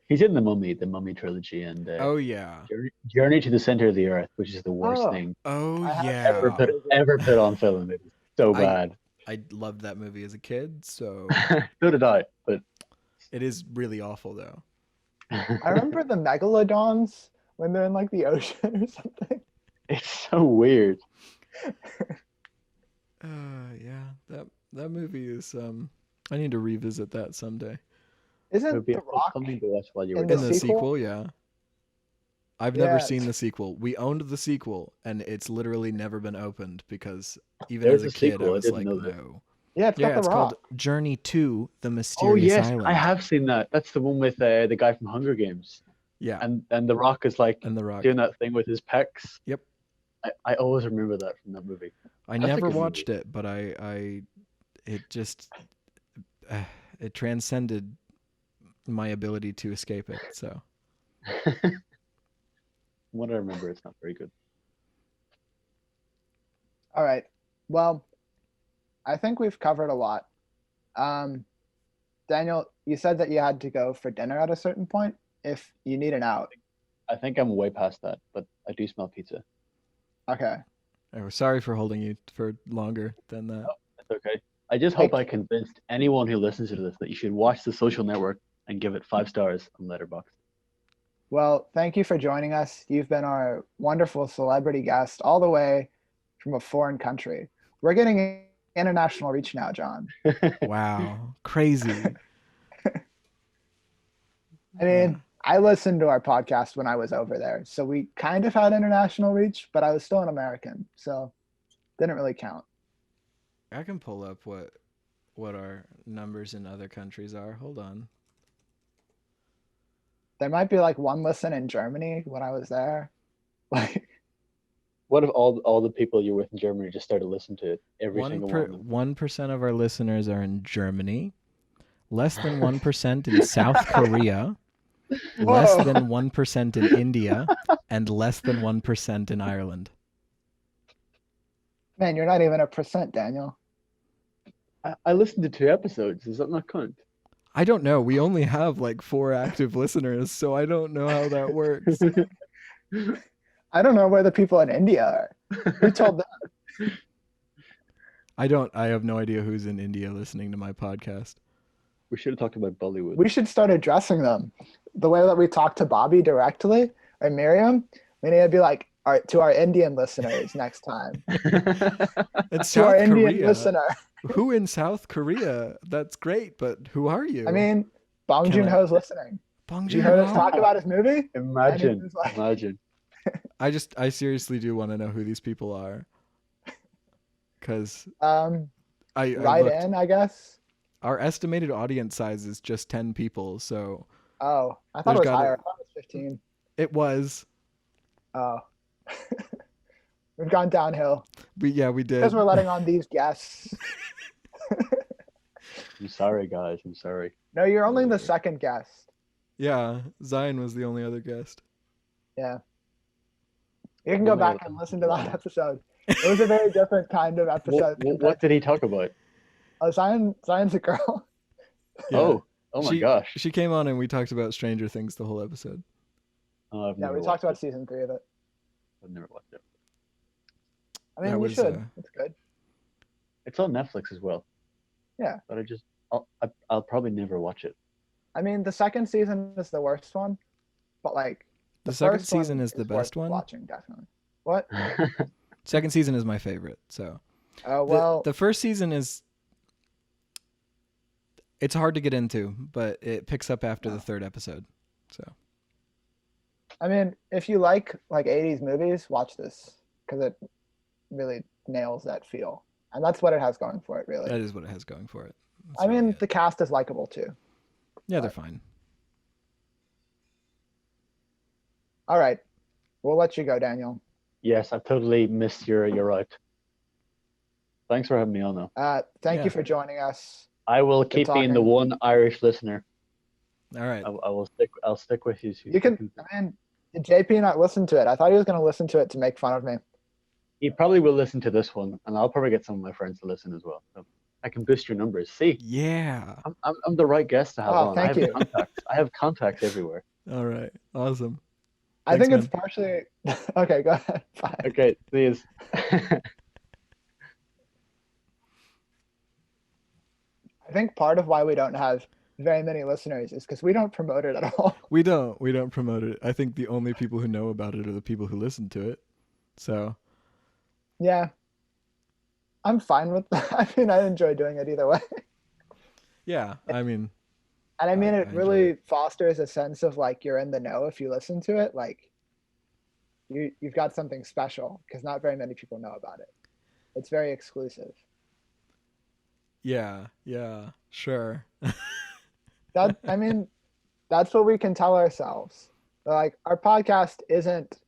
he's in the Mummy trilogy, and oh yeah, Journey to the Center of the Earth, which is the worst thing yeah, ever put on film. It was so bad. I loved that movie as a kid, so So did I, but it is really awful though. I remember the megalodons when they're in like the ocean or something. It's so weird. Yeah, that movie is I need to revisit that someday. Isn't The Rock something to watch while you were in In doing the it. sequel, yeah. I've never Yeah, seen the sequel. We owned the sequel, and it's literally never been opened because even There's as a a kid, sequel, I I was didn't like, know that. no. Yeah, it's got Yeah, The it's Rock. called Journey to the Oh Mysterious yes, Island. I have seen that. That's the one with the guy from Hunger Games, Yeah, and The Rock is like and The Rock. doing that thing with his pecs. Yep. I always remember that from that movie. I That's a never good watched it, but it just it transcended my ability to escape it. So What I remember, it's not very good. All right. Well, I think we've covered a lot. Daniel, you said that you had to go for dinner at a certain point. If you need an out. I think I'm way past that, but I do smell pizza. Okay. oh, sorry for holding you for longer than that. That's okay. I just hope I convinced anyone who listens to this that you should watch The Social Network and give it 5 stars on Letterboxd. Well, thank you for joining us. You've been our wonderful celebrity guest all the way from a foreign country. We're getting international reach now, John. Wow, crazy. I mean, I listened to our podcast when I was over there, so we kind of had international reach, but I was still an American, so didn't really count. I can pull up what our numbers in other countries are. Hold on. There might be like one listen in Germany when I was there. Like, What if all the people you're with in Germany just started listening to it? Every single one of them. 1% of our listeners are in Germany, less than 1% in South Korea, less Whoa. than 1% in India, and less than 1% in Ireland. man, you're not even a percent, Daniel. I listened to 2 episodes. Does that not count? I don't know. We only have like 4 active listeners, so I don't know how that works. I don't know where the people in India are. Who told them? I have no idea who's in India listening to my podcast. We should have talked about Bollywood. We should start addressing them the way that we talk to Bobby directly or Miriam. We need to be like, all right, to our Indian listeners next time. It's To our South Indian Korea. listener. Who in South Korea? That's great, but who are you? I mean, Bong Can I- Joon-ho's listening. Bong You heard us Joon-ho? talk about his movie? Imagine. like- Imagine. I seriously do want to know who these people are. Because Um, I right looked. in, I guess. Our estimated audience size is just 10 people, so Oh, I thought There's it was gotta- higher. I thought it was 15. it was. Oh. We've gone downhill We did. because we're letting on these guests. I'm sorry, guys. I'm sorry. No, you're only the second guest. Yeah, Zion was the only other guest. Yeah. You can go Only back and listen to that episode. It was a very different kind of episode. What did he talk about? Oh, Zion's a girl. Yeah. Oh my gosh. She came on and we talked about Stranger Things the whole episode. Oh, I've Yeah, never we talked about watched season 3 of it. it. I've never watched it. I mean, That we was, should. It's good. It's on Netflix as well. Yeah. But I'll probably never watch it. I mean, the second season is the worst one, but like The second first one season is the best worth one. Watching definitely. What? Second season is my favorite. So Oh well. the first season is it's hard to get into, but it picks up after the 3rd episode. So I mean, if you like 80s movies, watch this because it really nails that feel, and that's what it has going for it, really. That is what it has going for it. That's I mean, really it. the cast is likable too. Yeah, they're fine. All right, we'll let you go, Daniel. Yes, I totally missed your out. Thanks for having me on, though. Thank Yeah. you for joining us. I will keep being the talking. one Irish listener. All right. I will stick. I'll stick with you. You can, man. Did JP not listen to it? I thought he was going to listen to it to make fun of me. He probably will listen to this one, and I'll probably get some of my friends to listen as well. So I can boost your numbers. See, Yeah. I'm the right guest to have on. Thank you. I have contacts everywhere. All right. Awesome. I Thanks, think it's partially okay. Go ahead. Fine. Okay, please. I think part of why we don't have very many listeners is because we don't promote it at all. We don't promote it. I think the only people who know about it are the people who listen to it. So Yeah, I'm fine with that. I mean, I enjoy doing it either way. yeah, I mean, And I mean, I it enjoy really it. fosters a sense of like you're in the know if you listen to it. Like you've got something special because not very many people know about it. It's very exclusive. yeah, sure. That I mean, that's what we can tell ourselves. Like our podcast isn't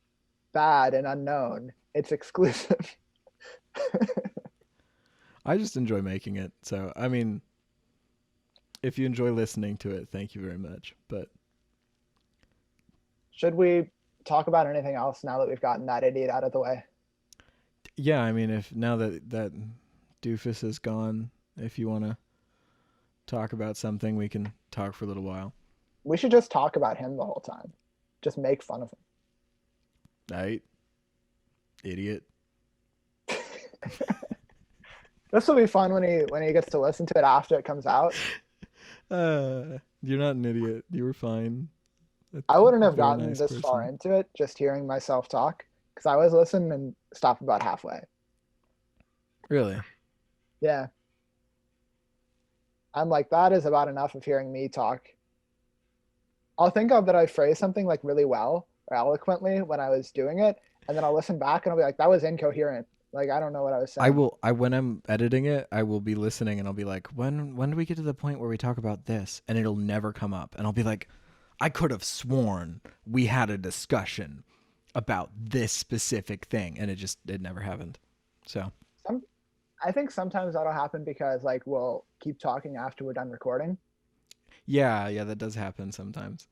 bad and unknown. It's exclusive. I just enjoy making it. So, I mean, if you enjoy listening to it, thank you very much. But Should we talk about anything else now that we've gotten that idiot out of the way? yeah, I mean, if now that doofus is gone, if you want to talk about something, we can talk for a little while. We should just talk about him the whole time. Just make fun of him. Right? Idiot. This will be fun when he gets to listen to it after it comes out. You're not an idiot. You were fine. I wouldn't have Very gotten nice this far person. into it just hearing myself talk because I was listening and stopped about halfway. Really? Yeah. I'm like, that is about enough of hearing me talk. I'll think of that I phrased something like really well or eloquently when I was doing it, and then I'll listen back and I'll be like, that was incoherent. Like I don't know what I was saying. When I'm editing it, I will be listening and I'll be like, when do we get to the point where we talk about this? And it'll never come up. And I'll be like, I could have sworn we had a discussion about this specific thing, and it never happened. So I think sometimes that'll happen because like we'll keep talking after we're done recording. yeah, that does happen sometimes.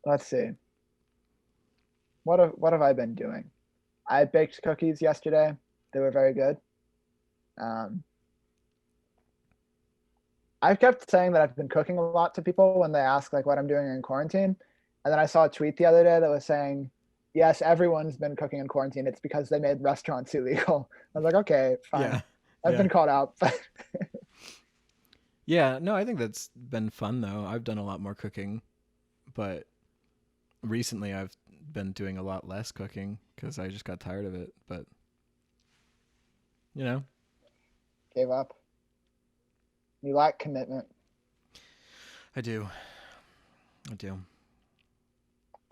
Let's see. What have I been doing? I baked cookies yesterday. They were very good. I've kept saying that I've been cooking a lot to people when they ask like what I'm doing in quarantine. And then I saw a tweet the other day that was saying, yes, everyone's been cooking in quarantine. It's because they made restaurants illegal. I was like, okay, fine. Yeah. I've been called out. Yeah, no, I think that's been fun though. I've done a lot more cooking, but recently I've been doing a lot less cooking because I just got tired of it. But you know, Gave up. You lack commitment. I do.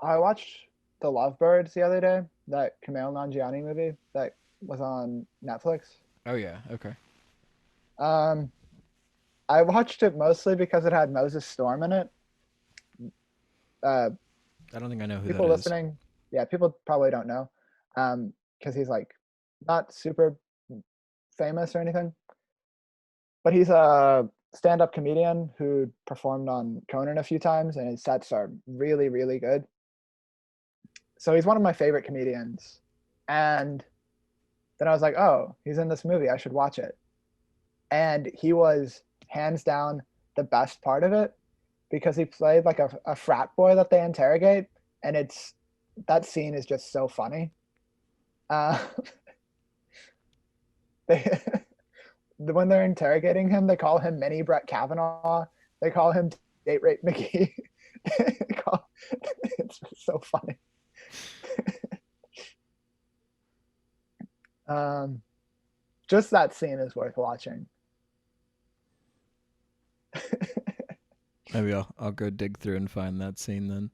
I watched The Lovebirds the other day, that Kumail Nanjiani movie that was on Netflix. Oh yeah, okay. I watched it mostly because it had Moses Storm in it. I don't think I know who People that is. listening, yeah, people probably don't know, because he's like not super famous or anything, but he's a stand-up comedian who performed on Conan a few times, and his sets are really, really good. So he's one of my favorite comedians, and then I was like, oh, he's in this movie, I should watch it. And he was hands down the best part of it because he played like a frat boy that they interrogate, and that scene is just so funny. When they're interrogating him, they call him Mini Brett Kavanaugh. They call him Date Rape McGee. It's so funny. Just that scene is worth watching. Maybe I'll go dig through and find that scene then.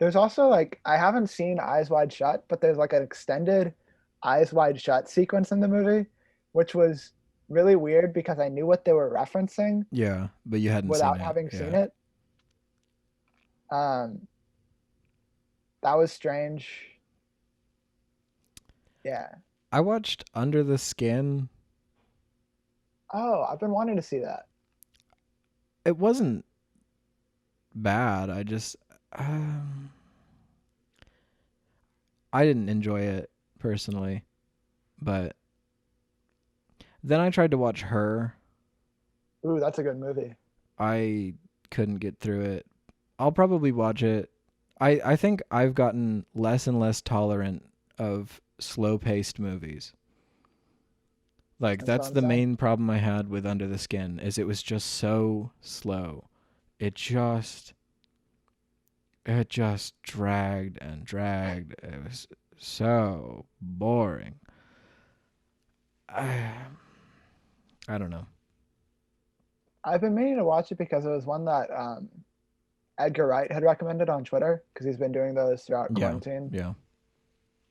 There's also like I haven't seen Eyes Wide Shut, but there's like an extended Eyes Wide Shut sequence in the movie, which was really weird because I knew what they were referencing Yeah, but you hadn't seen without it. having Yeah. seen it. That was strange. Yeah. I watched Under the Skin. Oh, I've been wanting to see that. It wasn't bad. I just I didn't enjoy it personally, but then I tried to watch Her. Ooh, that's a good movie. I couldn't get through it. I'll probably watch it. I think I've gotten less and less tolerant of slow-paced movies. Like That's what that's I'm the saying. main problem I had with Under the Skin is it was just so slow. It just dragged and dragged. It was so boring. I don't know. I've been meaning to watch it because it was one that Edgar Wright had recommended on Twitter because he's been doing those throughout quarantine. Yeah.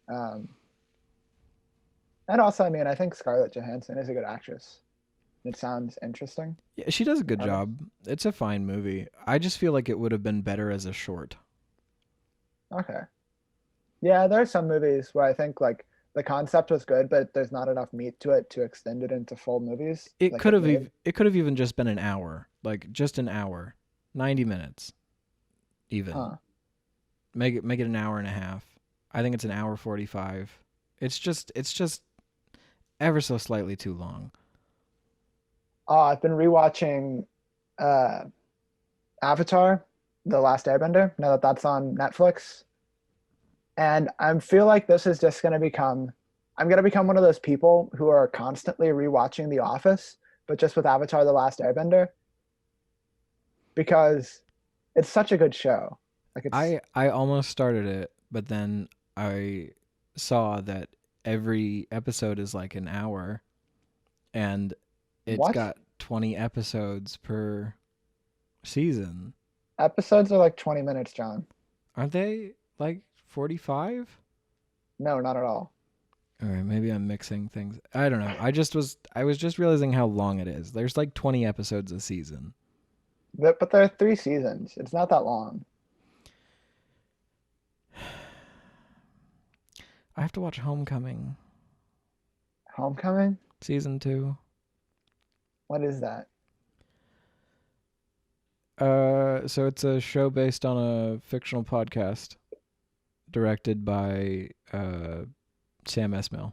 And also, I mean, I think Scarlett Johansson is a good actress. It sounds interesting. Yeah, she does a good Artist. job. It's a fine movie. I just feel like it would have been better as a short. Okay. Yeah, there are some movies where I think like the concept was good, but there's not enough meat to it to extend it into full movies. It like could have did. it could have even just been an hour. Like just an hour. 90 minutes. Even. Huh. Make it an hour and a half. I think it's an hour 45. It's just ever so slightly too long. I've been rewatching Avatar, The Last Airbender, now that that's on Netflix. And I feel like this is just going to become, I'm going to become one of those people who are constantly rewatching The Office, but just with Avatar, The Last Airbender. Because it's such a good show. Like it's, I almost started it, but then I saw that every episode is like an hour and it's What? got 20 episodes per season. Episodes are like 20 minutes, John. Aren't they like 45? No, not at all. All right, maybe I'm mixing things. I don't know. I was just realizing how long it is. There's like 20 episodes a season. But there are 3 seasons. It's not that long. I have to watch Homecoming Homecoming? season 2. What is that? So it's a show based on a fictional podcast directed by Sam Esmail.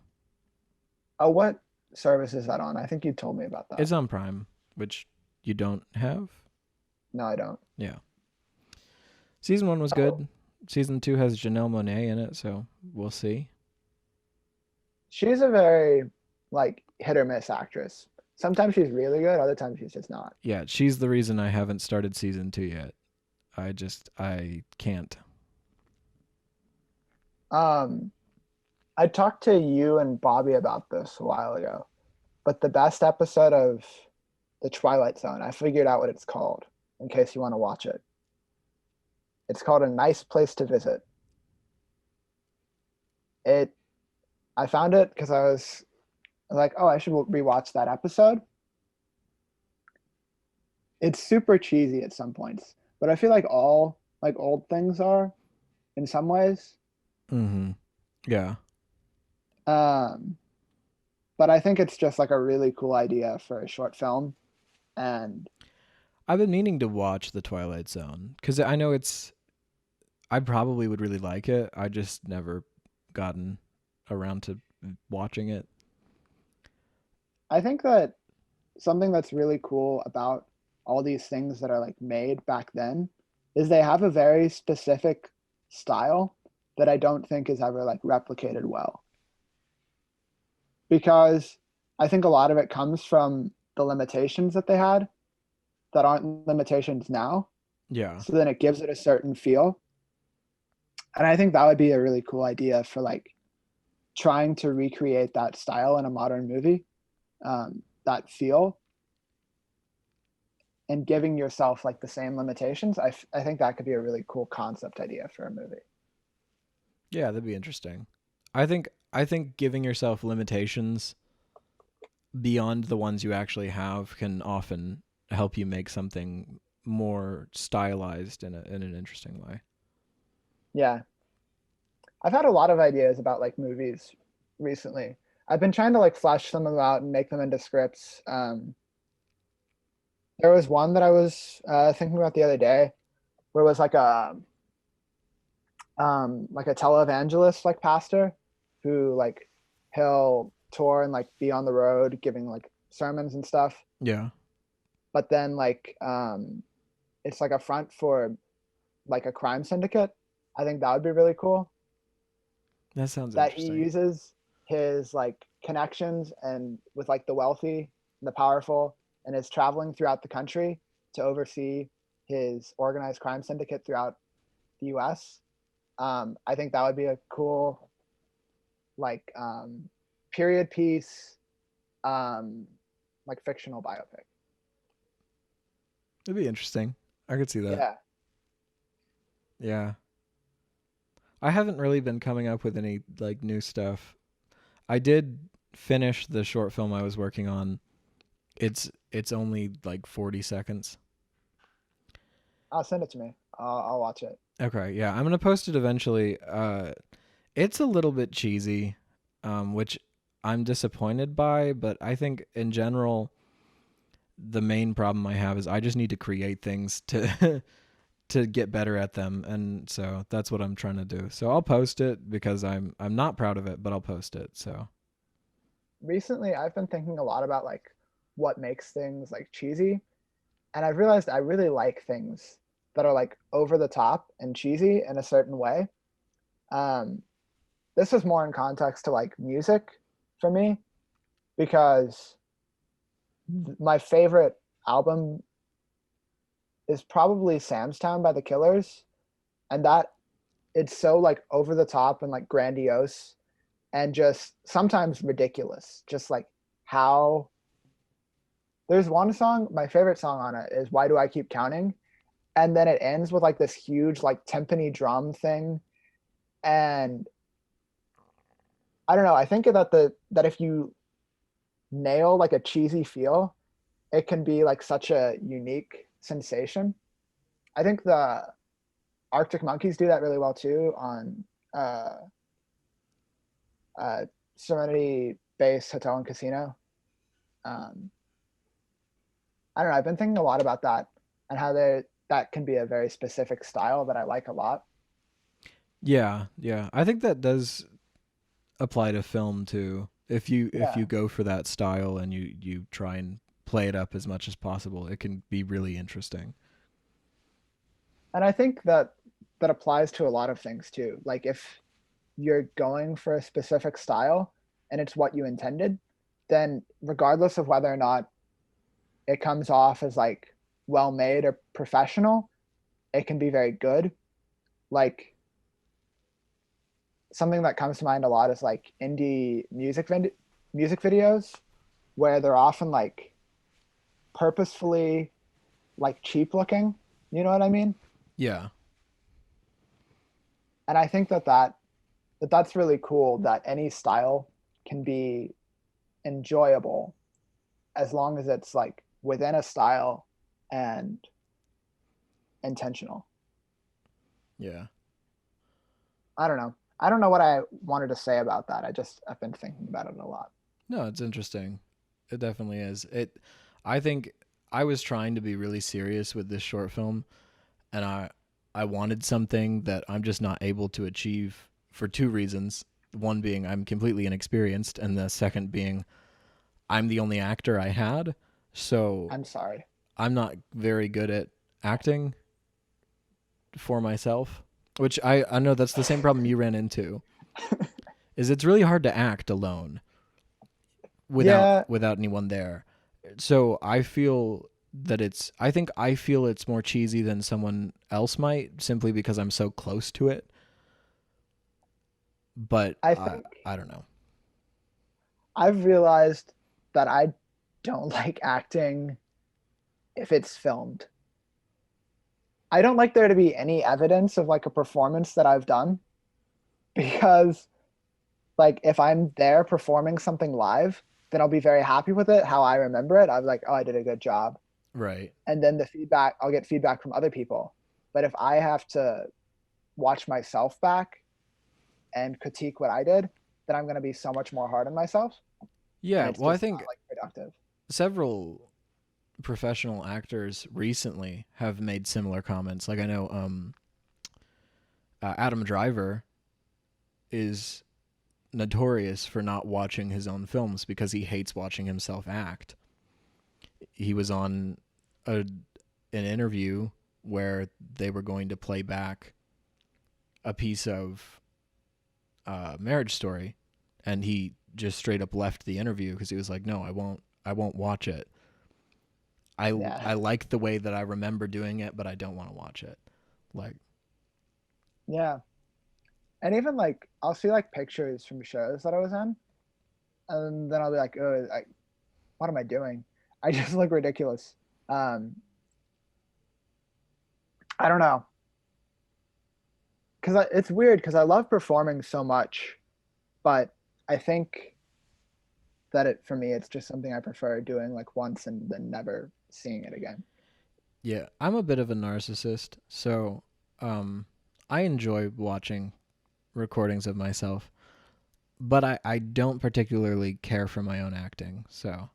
Oh, what service is that on? I think you told me about that. It's on Prime, which you don't have. No, I don't. Yeah. Season 1 was good. Season 2 has Janelle Monáe in it, so we'll see. She's a very like hit or miss actress. Sometimes she's really good, other times she's just not. Yeah, she's the reason I haven't started season 2 yet. I can't. I talked to you and Bobby about this a while ago, but the best episode of The Twilight Zone, I figured out what it's called in case you want to watch it. It's called A Nice Place to Visit. I found it because I was like, oh, I should rewatch that episode. It's super cheesy at some points, but I feel like all like old things are in some ways. Mm-hmm. Yeah. But I think it's just like a really cool idea for a short film. And I've been meaning to watch The Twilight Zone because I know I probably would really like it. I just never gotten around to watching it. I think that something that's really cool about all these things that are like made back then is they have a very specific style that I don't think is ever like replicated well. Because I think a lot of it comes from the limitations that they had that aren't limitations now. Yeah. So then it gives it a certain feel. And I think that would be a really cool idea for like trying to recreate that style in a modern movie, that feel. and giving yourself like the same limitations, I think that could be a really cool concept idea for a movie. Yeah, that'd be interesting. I think giving yourself limitations beyond the ones you actually have can often help you make something more stylized in an interesting way. Yeah. I've had a lot of ideas about like movies recently. I've been trying to like flesh them out and make them into scripts. There was one that I was thinking about the other day where it was like a televangelist like pastor who like he'll tour and like be on the road giving like sermons and stuff, Yeah, but then like it's like a front for like a crime syndicate. I think that would be really cool, that sounds that he interesting. uses his like connections and with like the wealthy and the powerful, and is traveling throughout the country to oversee his organized crime syndicate throughout the US. I think that would be a cool like period piece, like fictional biopic. It'd be interesting. I could see that. Yeah. Yeah. I haven't really been coming up with any like new stuff. I did finish the short film I was working on. It's only like 40 seconds. I'll send it to me. I'll watch it. Okay, yeah, I'm gonna post it eventually. It's a little bit cheesy, which I'm disappointed by, but I think in general, the main problem I have is I just need to create things to to get better at them, and so that's what I'm trying to do. So I'll post it because I'm not proud of it, but I'll post it. So Recently I've been thinking a lot about like what makes things like cheesy, and I've realized I really like things that are like over the top and cheesy in a certain way. Um, this is more in context to like music for me, because my favorite album is probably Sam's Town by the Killers, and that it's so like over the top and like grandiose and just sometimes ridiculous. Just like how there's one song, my favorite song on it is Why Do I Keep Counting? And then it ends with like this huge like timpani drum thing. And I don't know, I think that if you nail like a cheesy feel, it can be like such a unique sensation. I think the Arctic Monkeys do that really well too on uh, Serenity Base Hotel and Casino. Um, I don't know. I've been thinking a lot about that and how that can be a very specific style that I like a lot. yeah, yeah, I think that does apply to film too. If Yeah, you go for that style and you try and play it up as much as possible, it can be really interesting. and I think that applies to a lot of things too. Like if you're going for a specific style and it's what you intended, then regardless of whether or not it comes off as like well made or professional, it can be very good. Like something that comes to mind a lot is like indie music videos where they're often like purposefully like cheap looking. You know what I mean? Yeah. And I think that's really cool that any style can be enjoyable as long as it's like within a style and intentional. Yeah. I don't know. I don't know what I wanted to say about that. I've been thinking about it a lot. No, it's interesting. It definitely is. I think I was trying to be really serious with this short film, and I wanted something that I'm just not able to achieve for two reasons. One being I'm completely inexperienced, and the second being I'm the only actor I had. So I'm sorry. I'm not very good at acting for myself, which I know that's the same problem you ran into. Is it's really hard to act alone Yeah, without anyone there. So I feel that I feel it's more cheesy than someone else might, simply because I'm so close to it. But I think I don't know. I've realized that I don't like acting if it's filmed. I don't like there to be any evidence of like a performance that I've done, because like if I'm there performing something live, then I'll be very happy with it, how I remember it. I'm like, oh, I did a good job. Right. And then I'll get feedback from other people. But if I have to watch myself back and critique what I did, then I'm going to be so much more hard on myself. Yeah. It's Well, I just think not, like, productive. several professional actors recently have made similar comments. Like I know Adam Driver is notorious for not watching his own films because he hates watching himself act. He was on an interview where they were going to play back a piece of Marriage Story, and he just straight up left the interview because he was like, "No, I won't watch it. I like the way that I remember doing it, but I don't want to watch it." Like, Yeah. And even like I'll see like pictures from shows that I was in, and then I'll be like, oh, what am I doing? I just look ridiculous. I don't know, because it's weird because I love performing so much, but I think that for me it's just something I prefer doing like once and then never seeing it again. yeah, I'm a bit of a narcissist, so I enjoy watching recordings of myself, but I don't particularly care for my own acting. So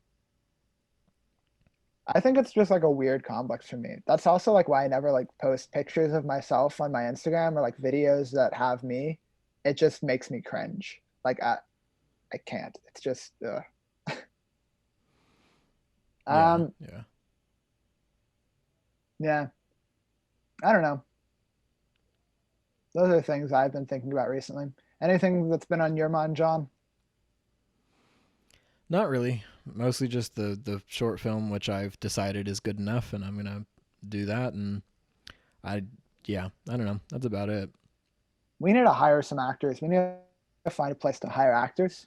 I think it's just like a weird complex for me. That's also like why I never like post pictures of myself on my Instagram or like videos that have me. It just makes me cringe. Like I can't. It's just yeah, um yeah. yeah. I don't know. Those are things I've been thinking about recently. Anything that's been on your mind, John? Not really. Mostly just the short film, which I've decided is good enough, and I'm gonna do that. And I don't know. That's about it. We need to hire some actors. We need to find a place to hire actors,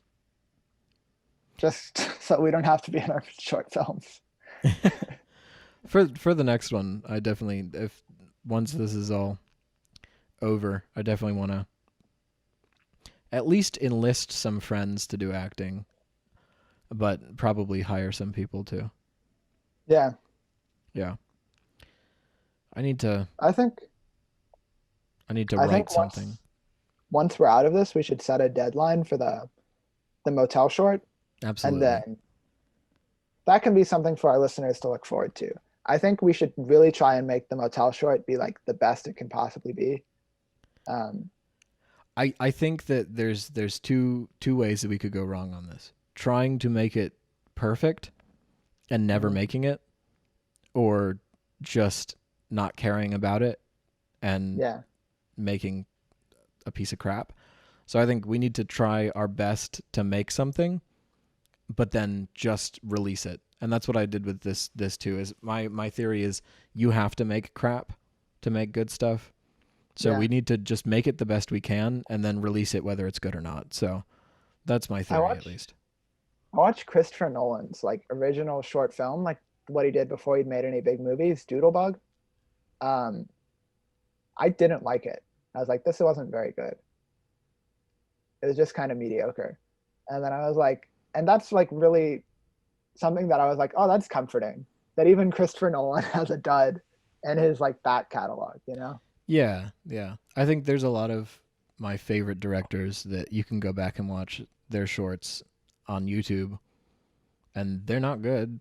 just so we don't have to be in our short films. For the next one, I definitely, if once this is all over, I definitely want to at least enlist some friends to do acting, but probably hire some people too. Yeah, Yeah. I need to I think write something. once we're out of this, we should set a deadline for the motel short, and Absolutely. then that can be something for our listeners to look forward to. I think we should really try and make the motel short be like the best it can possibly be. I think that there's two ways that we could go wrong on this. Trying to make it perfect and never making it, or just not caring about it and Yeah, making a piece of crap. So I think we need to try our best to make something, but then just release it. And that's what I did with this too. Is my theory is you have to make crap to make good stuff. So Yeah. we need to just make it the best we can and then release it whether it's good or not. So that's my theory at least. I watched Christopher Nolan's like original short film, like what he did before he'd made any big movies, Doodlebug. Um, I didn't like it. I was like, this wasn't very good. It was just kind of mediocre. And then I was like, and that's like really something that I was like, oh, that's comforting. That even Christopher Nolan has a dud in his like back catalog, you know? Yeah, yeah. I think there's a lot of my favorite directors that you can go back and watch their shorts on YouTube, and they're not good.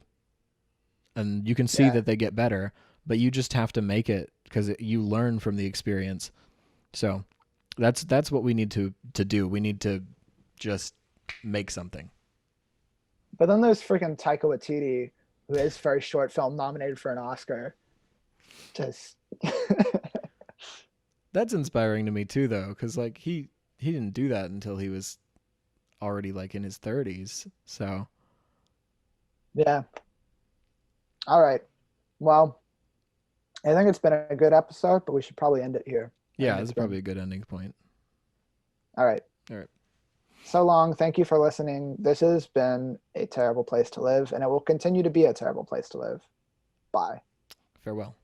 And you can see that they get better, but you just have to make it because you learn from the experience. So that's what we need to do. We need to just make something. But then there's freaking Taika Waititi, who his first short film nominated for an Oscar. Just That's inspiring to me too, though, because like he didn't do that until he was already like in his 30s. So yeah. All right. Well, I think it's been a good episode, but we should probably end it here. yeah, this is probably a good ending point. All right. All right. So long. Thank you for listening. This has been a terrible place to live, and it will continue to be a terrible place to live. Bye. Farewell.